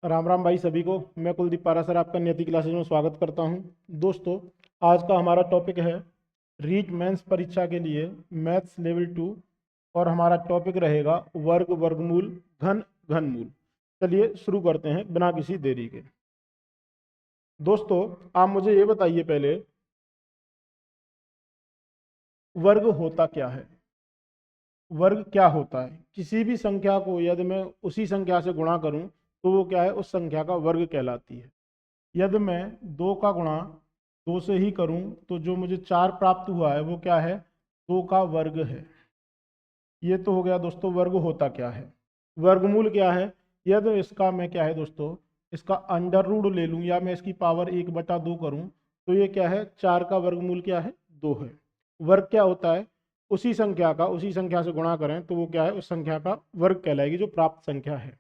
राम राम भाई सभी को। मैं कुलदीप पारा सर आपका नियति क्लासेज में स्वागत करता हूं। दोस्तों, आज का हमारा टॉपिक है रीट मेंस परीक्षा के लिए मैथ्स लेवल 2 और हमारा टॉपिक रहेगा वर्ग, वर्गमूल, घन, घनमूल। चलिए शुरू करते हैं बिना किसी देरी के। दोस्तों, आप मुझे ये बताइए पहले, वर्ग होता क्या है? वर्ग क्या होता है? किसी भी संख्या को यदि मैं उसी संख्या से गुणा करूं तो वो क्या है, उस संख्या का वर्ग कहलाती है। यदि मैं 2 का गुणा 2 से ही करूं तो जो मुझे 4 प्राप्त हुआ है वो क्या है, 2 का वर्ग है। ये तो हो गया दोस्तों, वर्ग होता क्या है। वर्गमूल क्या है? यदि इसका मैं क्या है दोस्तों, इसका अंडर रूट ले लूं या मैं इसकी पावर 1/2 करूं तो ये क्या है, 4 का वर्गमूल क्या है, 2 है। वर्ग क्या होता है? उसी संख्या से गुणा करें तो वो क्या है, उस संख्या का वर्ग कहलाएगी जो प्राप्त संख्या है।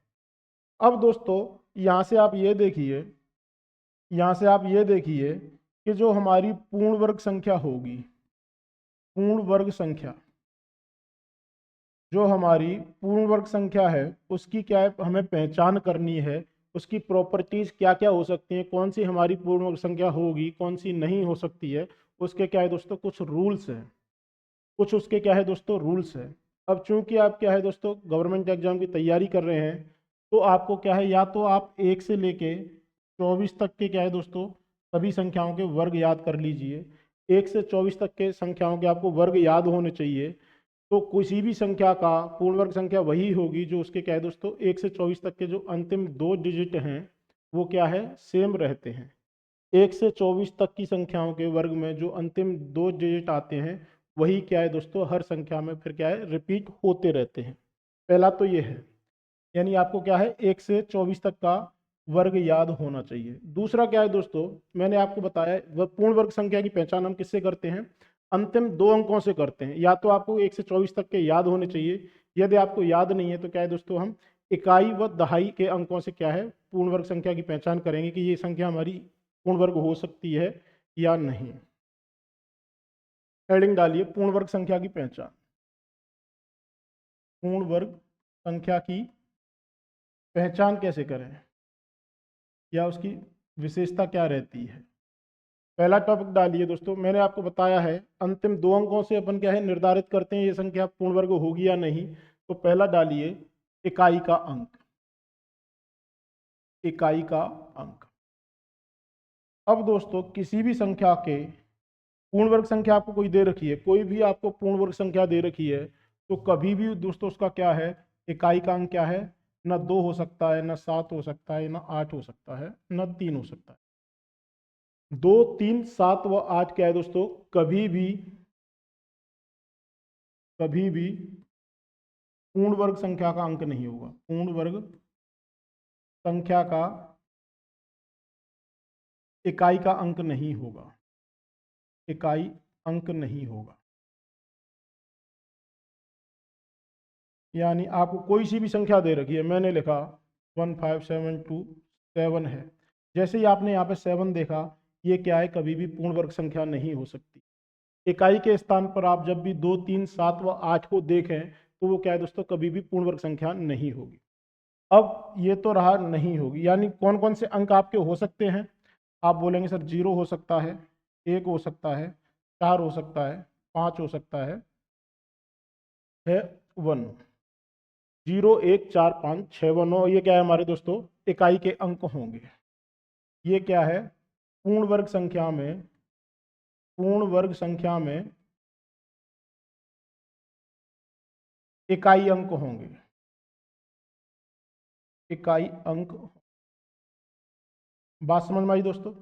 अब दोस्तों, यहाँ से आप ये देखिए यहाँ से आप ये देखिए कि जो हमारी पूर्ण वर्ग संख्या होगी, पूर्ण वर्ग संख्या, जो हमारी पूर्ण वर्ग संख्या है उसकी क्या है, हमें पहचान करनी है। उसकी प्रॉपर्टीज क्या क्या हो सकती हैं, कौन सी हमारी पूर्ण वर्ग संख्या होगी, कौन सी नहीं हो सकती है, उसके क्या है दोस्तों, कुछ रूल्स हैं। कुछ उसके क्या है दोस्तों, रूल्स है। अब चूंकि आप क्या है दोस्तों, गवर्नमेंट एग्जाम की तैयारी कर रहे हैं तो आपको क्या है, या तो आप 1 से लेके 24 तक के क्या है दोस्तों, सभी संख्याओं के वर्ग याद कर लीजिए। 1 से 24 तक के संख्याओं के आपको वर्ग याद होने चाहिए। तो किसी भी संख्या का पूर्ण वर्ग संख्या वही होगी जो उसके क्या है दोस्तों, 1 से 24 तक के जो अंतिम 2 डिजिट हैं वो क्या है, सेम रहते हैं। 1 से 24 तक की संख्याओं के वर्ग में जो अंतिम 2 डिजिट आते हैं वही क्या है दोस्तों, हर संख्या में फिर क्या है, रिपीट होते रहते हैं। पहला तो ये है, यानी आपको क्या है, 1 से 24 तक का वर्ग याद होना चाहिए। दूसरा क्या है दोस्तों, मैंने आपको बताया वह पूर्ण वर्ग संख्या की पहचान हम किससे करते हैं, अंतिम 2 अंकों से करते हैं। या तो आपको 1 से 24 तक के याद होने चाहिए, यदि आपको याद नहीं है तो क्या है दोस्तों, हम इकाई व दहाई के अंकों से क्या है, पूर्ण वर्ग संख्या की पहचान करेंगे कि ये संख्या हमारी पूर्ण वर्ग हो सकती है या नहीं। हेडिंग डालिए, पूर्ण वर्ग संख्या की पहचान। पूर्ण वर्ग संख्या की पहचान कैसे करें या उसकी विशेषता क्या रहती है। पहला टॉपिक डालिए दोस्तों, मैंने आपको बताया है अंतिम 2 अंकों से अपन क्या है, निर्धारित करते हैं ये संख्या पूर्ण वर्ग होगी या नहीं। तो पहला डालिए, इकाई का अंक। इकाई का अंक। अब दोस्तों, किसी भी संख्या के पूर्ण वर्ग संख्या आपको कोई दे रखी है, कोई भी आपको पूर्ण वर्ग संख्या दे रखी है, तो कभी भी दोस्तों उसका क्या है, इकाई का अंक क्या है, न 2 हो सकता है, न 7 हो सकता है, न 8 हो सकता है, न 3 हो सकता है। 2, 3, 7 व 8 क्या है दोस्तों, कभी भी पूर्ण वर्ग संख्या का अंक नहीं होगा। पूर्ण वर्ग संख्या का इकाई का अंक नहीं होगा। इकाई अंक नहीं होगा। यानी आपको कोई सी भी संख्या दे रखी है, मैंने लिखा 15727 है, जैसे ही आपने यहाँ पे 7 देखा, ये क्या है, कभी भी पूर्ण वर्ग संख्या नहीं हो सकती। इकाई के स्थान पर आप जब भी 2, 3, 7 व 8 को देखें तो वो क्या है दोस्तों, कभी भी पूर्ण वर्ग संख्या नहीं होगी। अब ये तो रहा नहीं होगी, यानी कौन कौन से अंक आपके हो सकते हैं। आप बोलेंगे सर 0 हो सकता है, 1 हो सकता है, 4 हो सकता है, 5 हो सकता है 1। 0, 1, 4, 5, 6, 1, ये क्या है हमारे दोस्तों, इकाई के अंक होंगे। ये क्या है, पूर्ण वर्ग संख्या में, पूर्ण वर्ग संख्या में इकाई अंक होंगे। इकाई अंक। बात समझ में आई दोस्तों।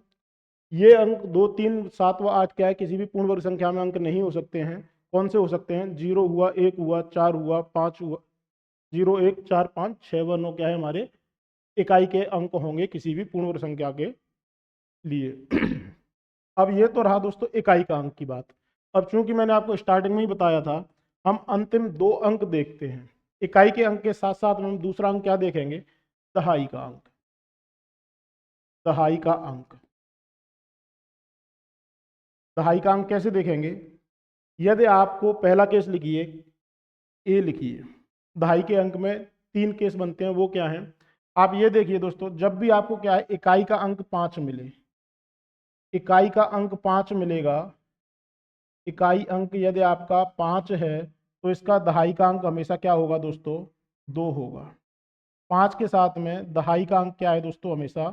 ये अंक 2, 3, 7 व 8 क्या है, किसी भी पूर्ण वर्ग संख्या में अंक नहीं हो सकते हैं। कौन से हो सकते हैं, 0 हुआ, 1 हुआ, 4 हुआ, 5 हुआ। 0, 1, 4, 5, 6, 1 क्या है, हमारे इकाई के अंक होंगे किसी भी पूर्ण वर्ग संख्या के लिए। अब ये तो रहा दोस्तों इकाई का अंक की बात। अब चूंकि मैंने आपको स्टार्टिंग में ही बताया था, हम अंतिम 2 अंक देखते हैं। इकाई के अंक के साथ साथ हम दूसरा अंक क्या देखेंगे, दहाई का अंक। दहाई का अंक। दहाई का अंक कैसे देखेंगे, यदि आपको पहला केस लिखिए, ए लिखिए। दहाई के अंक में 3 केस बनते हैं, वो क्या हैं, आप ये देखिए दोस्तों, जब भी आपको क्या है इकाई का अंक 5 मिले, इकाई का अंक 5 मिलेगा, इकाई अंक यदि आपका 5 है तो इसका दहाई का अंक हमेशा क्या होगा दोस्तों, 2 होगा। 5 के साथ में दहाई का अंक क्या है दोस्तों, हमेशा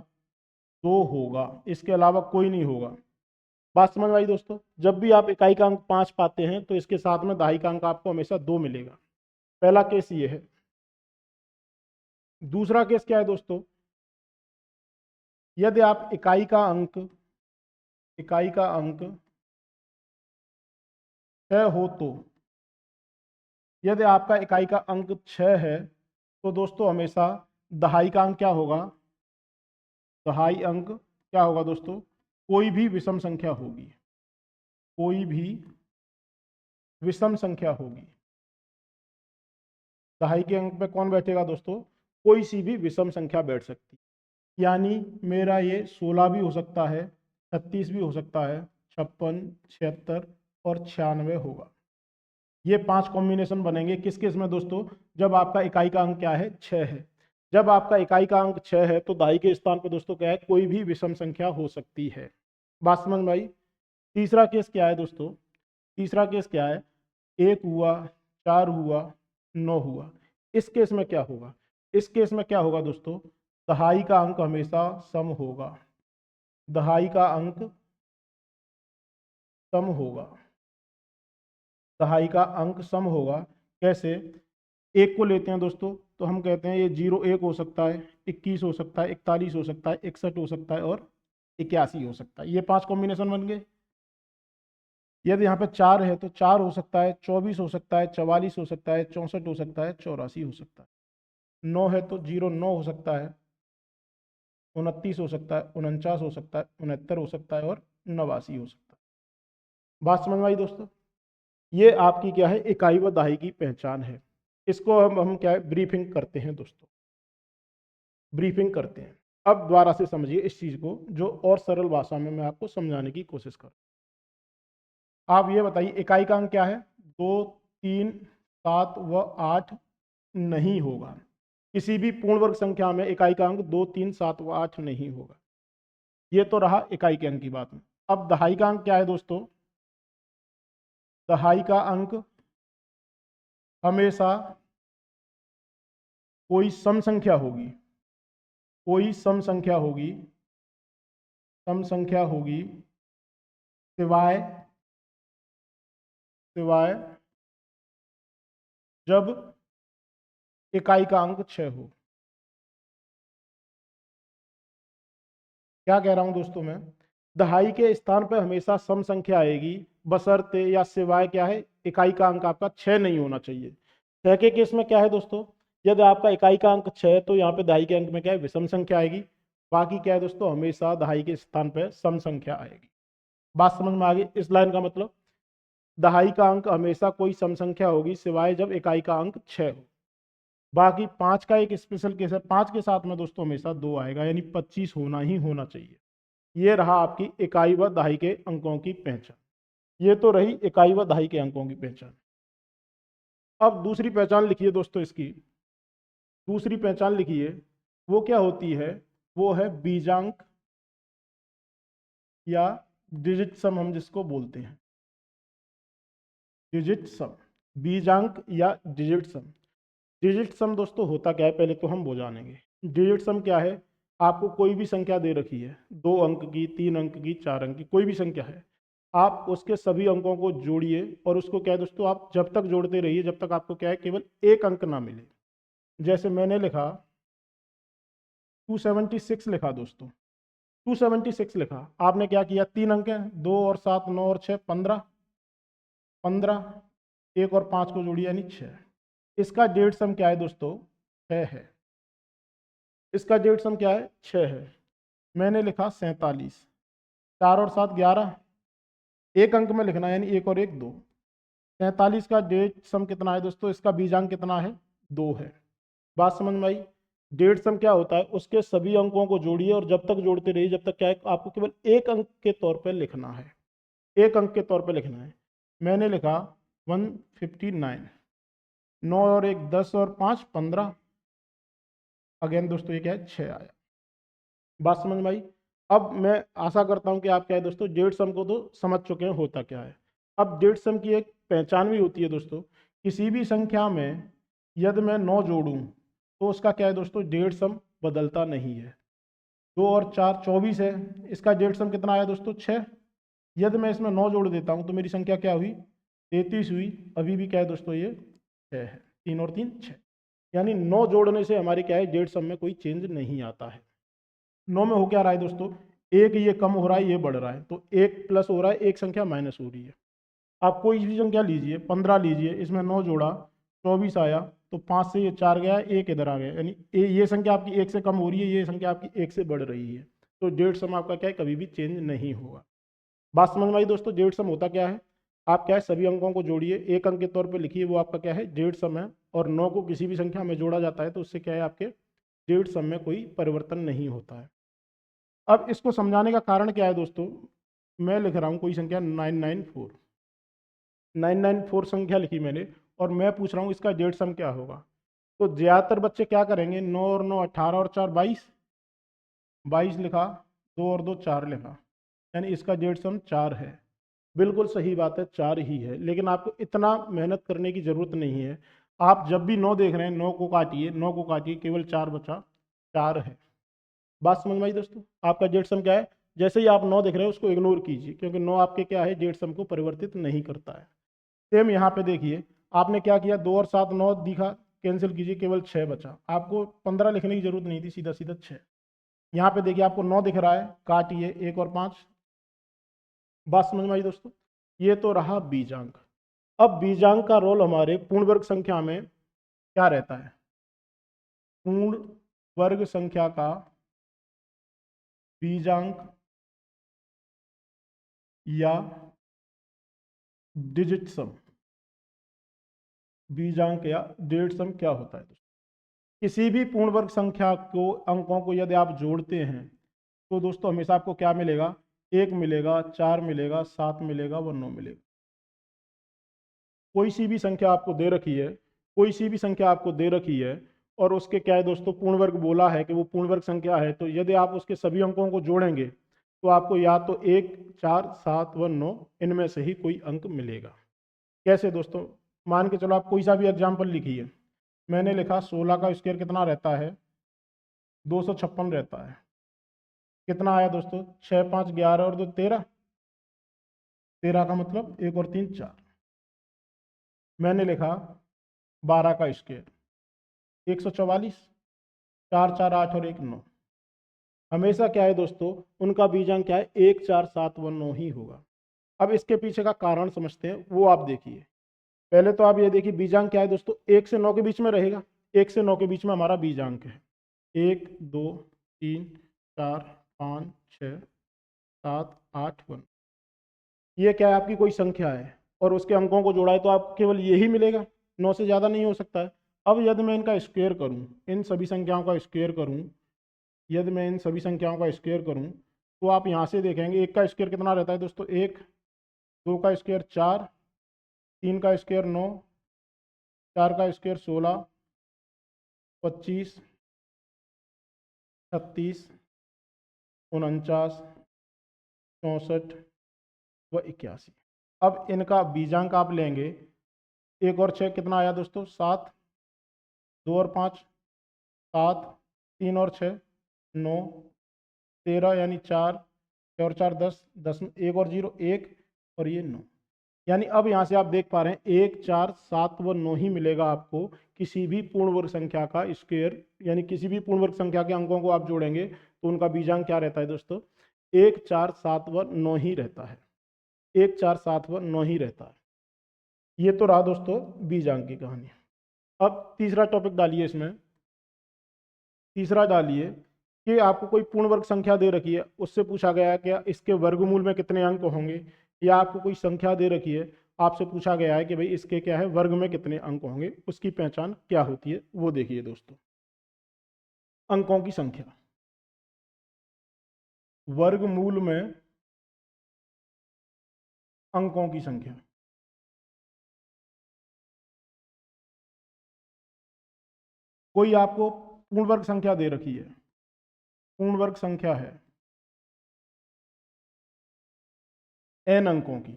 2 होगा, इसके अलावा कोई नहीं होगा। बात समझ में आई दोस्तों? जब भी आप इकाई का अंक 5 पाते हैं तो इसके साथ में दहाई का अंक आपको हमेशा 2 मिलेगा। पहला केस ये है। दूसरा केस क्या है दोस्तों, यदि आप इकाई का अंक 6 हो तो, यदि आपका इकाई का अंक 6 है तो दोस्तों हमेशा दहाई का अंक क्या होगा, दहाई अंक क्या होगा दोस्तों, कोई भी विषम संख्या होगी, कोई भी विषम संख्या होगी। दहाई के अंक पे कौन बैठेगा दोस्तों, कोई सी भी विषम संख्या बैठ सकती, यानी मेरा ये 16 भी हो सकता है, 36 भी हो सकता है, 56, 76 और 96 होगा। ये 5 कॉम्बिनेशन बनेंगे किस केस में दोस्तों, जब आपका इकाई का अंक क्या है, 6 है। जब आपका इकाई का अंक 6 है तो दहाई के स्थान पर दोस्तों क्या है, कोई भी विषम संख्या हो सकती है। बात समझ में आई? तीसरा केस क्या है दोस्तों, तीसरा केस क्या है, 1 हुआ, 4 हुआ, 9 हुआ। इस केस में क्या होगा, इस केस में क्या होगा दोस्तों, दहाई का अंक हमेशा सम होगा, दहाई का अंक सम होगा, दहाई का अंक सम होगा। कैसे? एक को लेते हैं दोस्तों तो हम कहते हैं ये 01 हो सकता है, 21 हो सकता है, 41 हो सकता है, 61 हो सकता है और 81 हो सकता है। ये 5 कॉम्बिनेशन बन गए। यदि यहाँ पे 4 है तो 4 हो सकता है, 24 हो सकता है, 44 हो सकता है, 64 हो सकता है, 84 हो सकता है। 9 है तो 09 हो सकता है, 29 हो सकता है, 49 हो सकता है, 69 हो सकता है और 89 हो सकता है। बात समझ में आई दोस्तों? ये आपकी क्या है, इकाई व दहाई की पहचान है। इसको हम क्या है, ब्रीफिंग करते हैं दोस्तों, ब्रीफिंग करते हैं। अब दोबारा से समझिए इस चीज को, जो और सरल भाषा में मैं आपको समझाने की कोशिश कर। आप ये बताइए इकाई का अंक क्या है, 2, 3, 7 व 8 नहीं होगा। किसी भी पूर्ण वर्ग संख्या में इकाई का अंक 2, 3, 7 व 8 नहीं होगा। ये तो रहा इकाई के अंक की बात में। अब दहाई का अंक क्या है दोस्तों, दहाई का अंक हमेशा कोई सम संख्या होगी, कोई सम संख्या होगी, सम संख्या होगी, सिवाय सिवाय जब इकाई का अंक 6 हो। क्या कह रहा हूं दोस्तों मैं, दहाई के स्थान पर हमेशा सम संख्या आएगी, बशर्ते या सिवाय क्या है, इकाई का अंक आपका 6 नहीं होना चाहिए। 6 के केस में क्या है दोस्तों, यदि आपका इकाई का अंक 6 है तो यहाँ पे दहाई के अंक में क्या है, विषम संख्या आएगी। बाकी क्या है दोस्तों, हमेशा दहाई के स्थान पर सम संख्या आएगी। बात समझ में आ गई? इस लाइन का मतलब दहाई का अंक हमेशा कोई सम संख्या होगी सिवाय जब इकाई का अंक 6 हो। बाकी 5 का एक स्पेशल केस है, 5 के साथ में दोस्तों हमेशा 2 आएगा, यानी 25 होना ही होना चाहिए। ये रहा आपकी इकाई व दहाई के अंकों की पहचान। ये तो रही इकाई व दहाई के अंकों की पहचान। अब दूसरी पहचान लिखिए दोस्तों इसकी, दूसरी पहचान लिखिए, वो क्या होती है, वो है बीजांक या डिजिट सम हम जिसको बोलते हैं, डिजिट सम, बीजांक या डिजिट सम। डिजिट सम दोस्तों होता क्या है, पहले तो हम वो जानेंगे। डिजिट सम क्या है, आपको कोई भी संख्या दे रखी है, 2 अंक की, 3 अंक की, 4 अंक की, कोई भी संख्या है, आप उसके सभी अंकों को जोड़िए और उसको क्या है दोस्तों, आप जब तक जोड़ते रहिए जब तक आपको क्या है, केवल एक अंक ना मिले। जैसे मैंने लिखा 276 लिखा दोस्तों, 276 लिखा, आपने क्या किया, 3 अंक है, 2 और 7, 9 और 6, 15, 15, 1 और 5 को जोड़िए यानी 6। इसका डेढ़ सम क्या है दोस्तों, 6 है। इसका डेढ़ सम क्या है, 6 है। मैंने लिखा 47, 4 और 7 11, एक अंक में लिखना है यानी 1 और 1 2। 47 का डेढ़ सम कितना है दोस्तों, इसका बीजांक कितना है, 2 है। बात समझ में आई? डेढ़ सम क्या होता है, उसके सभी अंकों को जोड़िए और जब तक जोड़ते रहिए जब तक क्या है, आपको केवल एक अंक के तौर पर लिखना है, एक अंक के तौर पर लिखना है। मैंने लिखा 159, 9 और 1 10 और 5 15, अगेन दोस्तों ये क्या है, 6 आया। बात समझ में आई। अब मैं आशा करता हूं कि आप क्या है दोस्तों डेढ़ सम को तो समझ चुके हैं होता क्या है। अब डेढ़ सम की एक पहचान भी होती है दोस्तों, किसी भी संख्या में यदि मैं 9 जोड़ूं तो उसका क्या है दोस्तों, डेढ़ सम बदलता नहीं है। 2 और 4 24 है, इसका डेढ़ सम कितना आया दोस्तों, 6। यदि मैं इसमें 9 जोड़ देता हूं तो मेरी संख्या क्या हुई, 33 हुई। अभी भी क्या है दोस्तों, ये 6 है। 3 और 3 6, यानी 9 जोड़ने से हमारी क्या है डेढ़ सम में कोई चेंज नहीं आता है। 9 में हो क्या रहा है दोस्तों, एक ये कम हो रहा है, ये बढ़ रहा है, तो एक प्लस हो रहा है, एक संख्या माइनस हो रही है। आप कोई भी संख्या लीजिए, 15 लीजिए, इसमें 9 जोड़ा 24 आया, तो 5 से ये 4 गया, एक इधर आ गया, यानी ये संख्या आपकी एक से कम हो रही है, ये संख्या आपकी एक से बढ़ रही है। तो डेढ़ सम आपका क्या है, कभी भी चेंज नहीं होगा। बात समझ में आई दोस्तों। डेढ़ सम होता क्या है, आप क्या है सभी अंकों को जोड़िए, एक अंक के तौर पे लिखिए, वो आपका क्या है डेढ़ सम है। और 9 को किसी भी संख्या में जोड़ा जाता है तो उससे क्या है आपके डेढ़ सम में कोई परिवर्तन नहीं होता है। अब इसको समझाने का कारण क्या है दोस्तों, मैं लिख रहा हूँ कोई संख्या 994, 994 संख्या लिखी मैंने, और मैं पूछ रहा हूँ इसका डेढ़ सम क्या होगा। तो ज़्यादातर बच्चे क्या करेंगे, 9 और 9 18 और 4 22, 22 लिखा, 2 और 2 4 लिखा, यानी इसका डेढ़ सम 4 है। बिल्कुल सही बात है, 4 ही है, लेकिन आपको इतना मेहनत करने की ज़रूरत नहीं है। आप जब भी 9 देख रहे हैं, 9 को काटिए, 9 को काटिए, केवल 4 बचा, 4 है। बात समझ में आई दोस्तों। आपका डेढ़ सम क्या है, जैसे ही आप 9 देख रहे हैं उसको इग्नोर कीजिए, क्योंकि 9 आपके क्या है डेढ़ सम को परिवर्तित नहीं करता है। सेम यहाँ पे देखिए, आपने क्या किया, 2 और 7 9 दिखा, कैंसिल कीजिए, केवल 6 बचा। आपको 15 लिखने की जरूरत नहीं थी, सीधा सीधा 6। यहाँ पे देखिए आपको 9 दिख रहा है, काटिए, 1 और 5। बात समझ में आई दोस्तों। ये तो रहा बीजांक। अब बीजांक का रोल हमारे पूर्ण वर्ग संख्या में क्या रहता है, पूर्ण वर्ग संख्या का बीजांक या डिजिट सम, बीजांक या डेढ़ सम क्या होता है दोस्तों। किसी भी पूर्ण वर्ग संख्या को अंकों को यदि आप जोड़ते हैं तो दोस्तों हमेशा आपको क्या मिलेगा, 1 मिलेगा, 4 मिलेगा, 7 मिलेगा व 9 मिलेगा। कोई सी भी संख्या आपको दे रखी है, कोई सी भी संख्या आपको दे रखी है, और उसके क्या है दोस्तों पूर्ण वर्ग बोला है कि वो पूर्ण वर्ग संख्या है, तो यदि आप उसके सभी अंकों को जोड़ेंगे तो आपको या तो 1 4 7 व 9 इनमें से ही कोई अंक मिलेगा। कैसे दोस्तों, मान के चलो आप कोई सा भी एग्जाम्पल लिखिए। मैंने लिखा 16 का स्क्वायर कितना रहता है, 256 रहता है। कितना आया दोस्तों, 6 5 11 और 2 13, 13 का मतलब 1 और 3 4। मैंने लिखा 12 का स्क्वायर 144, 4 4 8 और 1 9। हमेशा क्या है दोस्तों, उनका बीजांक क्या है, 1 4 7 व 9 ही होगा। अब इसके पीछे का कारण समझते हैं, वो आप देखिए। पहले तो आप ये देखिए बीजांक क्या है दोस्तों, 1 से 9 के बीच में रहेगा। 1 से 9 के बीच में हमारा बीजांक है 1 2 3 4 5 6 7 8 1। ये क्या है, आपकी कोई संख्या है और उसके अंकों को जोड़ा है तो आप केवल यही मिलेगा, 9 से ज़्यादा नहीं हो सकता है। अब यदि मैं इनका स्क्वायर करूं, इन सभी संख्याओं का स्क्वायर करूं, यदि मैं इन सभी संख्याओं का स्क्वायर करूं तो आप यहाँ से देखेंगे 1 का स्क्वायर कितना रहता है दोस्तों, 1, 2 का स्क्वायर 4, 3 का स्क्वायर 9, 4 का स्क्वायर 16, 25, 36, 49, 64 व 81। अब इनका बीजांक आप लेंगे, 1 और 6 कितना आया दोस्तों, 7, 2 और 5 7, 3 और 6 9, 13 यानी 4, 6 और 4 10, 10 1 और 0 1, और ये 9। यानी अब यहाँ से आप देख पा रहे हैं 1 4 7 व 9 ही मिलेगा आपको किसी भी पूर्ण वर्ग संख्या का स्क्वायर, यानी किसी भी पूर्ण वर्ग संख्या के अंकों को आप जोड़ेंगे तो उनका बीजांक क्या रहता है दोस्तों, 1 4 7 व 9 ही रहता है। 1 4 7 व 9 ही रहता है। ये तो रहा दोस्तों बीजांक की कहानी। अब तीसरा टॉपिक डालिए इसमें। तीसरा डालिए कि आपको कोई पूर्ण वर्ग संख्या दे रखी है, उससे पूछा गया है कि इसके वर्गमूल में कितने अंक होंगे, या आपको कोई संख्या दे रखी है, आपसे पूछा गया है कि भाई इसके क्या है वर्ग में कितने अंक होंगे, उसकी पहचान क्या होती है वो देखिए दोस्तों। अंकों की संख्या, वर्गमूल में अंकों की संख्या। कोई आपको पूर्ण वर्ग संख्या दे रखी है, पूर्ण वर्ग संख्या है n अंकों की,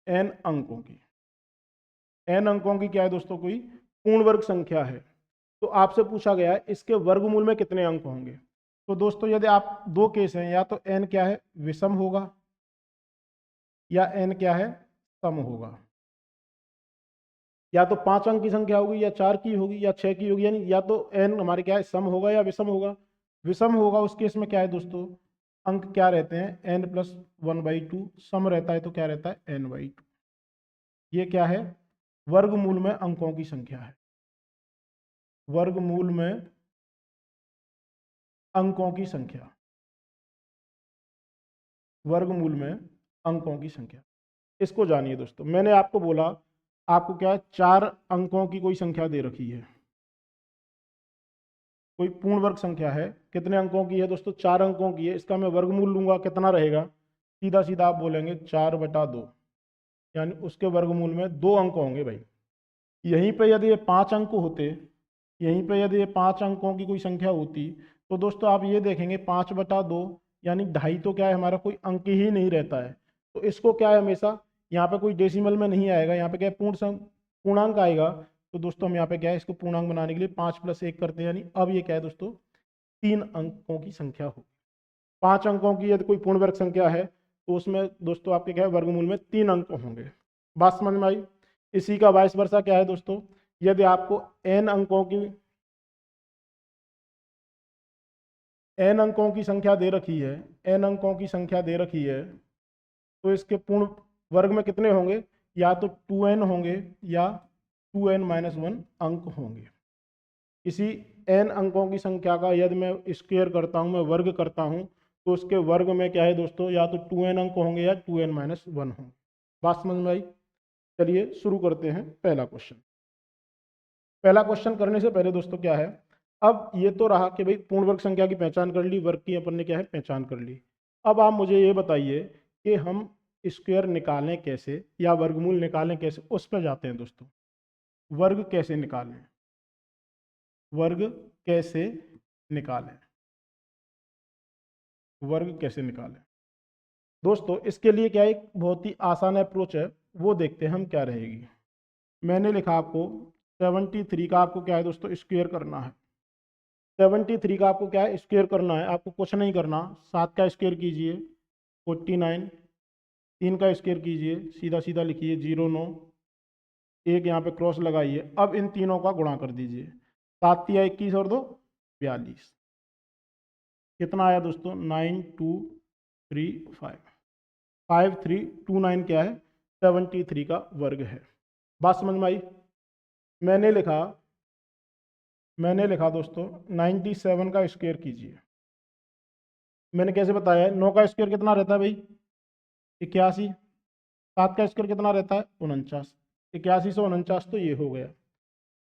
n अंकों की, n अंकों की क्या है दोस्तों, कोई पूर्ण वर्ग संख्या है। तो आपसे पूछा गया है इसके वर्गमूल में कितने अंक होंगे। तो दोस्तों यदि आप दो केस हैं, या तो n क्या है विषम होगा, या n क्या है सम होगा। या तो 5 अंक की संख्या होगी, या 4 की होगी, या 6 की होगी, यानी या तो n हमारे क्या है सम होगा या विषम होगा। विषम होगा उस केस में क्या है दोस्तों, अंक क्या रहते हैं n+1/2, सम रहता है तो क्या रहता है n/2। ये क्या है, वर्गमूल में अंकों की संख्या है, वर्गमूल में अंकों की संख्या, वर्गमूल में अंकों की संख्या। इसको जानिए दोस्तों, मैंने आपको बोला आपको क्या है 4 अंकों की कोई संख्या दे रखी है, कोई पूर्ण वर्ग संख्या है, कितने अंकों की है दोस्तों, 4 अंकों की है। इसका मैं वर्गमूल लूंगा कितना रहेगा, सीधा सीधा आप बोलेंगे 4/2, यानी उसके वर्गमूल में 2 अंक होंगे भाई। यहीं पे यदि ये 5 अंक होते, यहीं पे यदि ये 5 अंकों की कोई संख्या होती, तो दोस्तों आप ये देखेंगे 5/2 यानी 2.5 तो क्या है हमारा कोई अंक ही नहीं रहता है। तो इसको क्या है हमेशा यहाँ पे कोई डेसिमल में नहीं आएगा, यहाँ पे क्या है पूर्णांक आएगा। तो दोस्तों हम यहाँ पे क्या है इसको पूर्णांक बनाने के लिए 5 + 1 करते हैं, यानी अब ये क्या है दोस्तों 3 अंकों की संख्या हो। 5 अंकों की यदि कोई पूर्ण वर्ग संख्या है तो उसमें दोस्तों आपके क्या है वर्गमूल में 3 अंक होंगे। बात समझ में आई। इसी का वाइस वर्सा क्या है दोस्तों, यदि आपको n अंकों की संख्या दे रखी है, n अंकों की संख्या दे रखी है, तो इसके पूर्ण वर्ग में कितने होंगे, या तो 2n होंगे या 2n-1 अंक होंगे। इसी n अंकों की संख्या का यदि मैं स्क्वायर करता हूं, मैं वर्ग करता हूं, तो उसके वर्ग में क्या है दोस्तों, या तो 2n अंक होंगे या 2n-1 होंगे। बात समझ में आई। चलिए शुरू करते हैं पहला क्वेश्चन। पहला क्वेश्चन करने से पहले दोस्तों क्या है, अब ये तो रहा कि भाई पूर्ण वर्ग संख्या की पहचान कर ली, वर्ग की अपन ने क्या है पहचान कर ली। अब आप मुझे ये बताइए कि हम स्क्वायर निकालें कैसे, या वर्गमूल निकालें कैसे, उस पर जाते हैं दोस्तों। वर्ग कैसे निकालें, वर्ग कैसे निकालें, वर्ग कैसे निकालें। दोस्तों इसके लिए क्या एक बहुत ही आसान अप्रोच है, वो देखते हैं हम क्या रहेगी। मैंने लिखा आपको 73 का आपको क्या है दोस्तों स्क्वायर करना है। 73 का आपको क्या है स्क्वायर करना है, आपको कुछ नहीं करना, 7 का स्क्वायर कीजिए 49, 3 का स्क्वायर कीजिए, सीधा सीधा लिखिए 0,9, एक यहाँ पे क्रॉस लगाइए। अब इन तीनों का गुणा कर दीजिए, 7 × 21 और 2 42, कितना आया दोस्तों 9235, 5329 क्या है 73 का वर्ग है। बात समझ में आई। मैंने लिखा दोस्तों 97 का स्क्वायर कीजिए। मैंने कैसे बताया है, 9 का स्क्वायर कितना रहता है भाई 81, 7 का स्क्वायर कितना रहता है 49, 81 से 49 तो ये हो गया।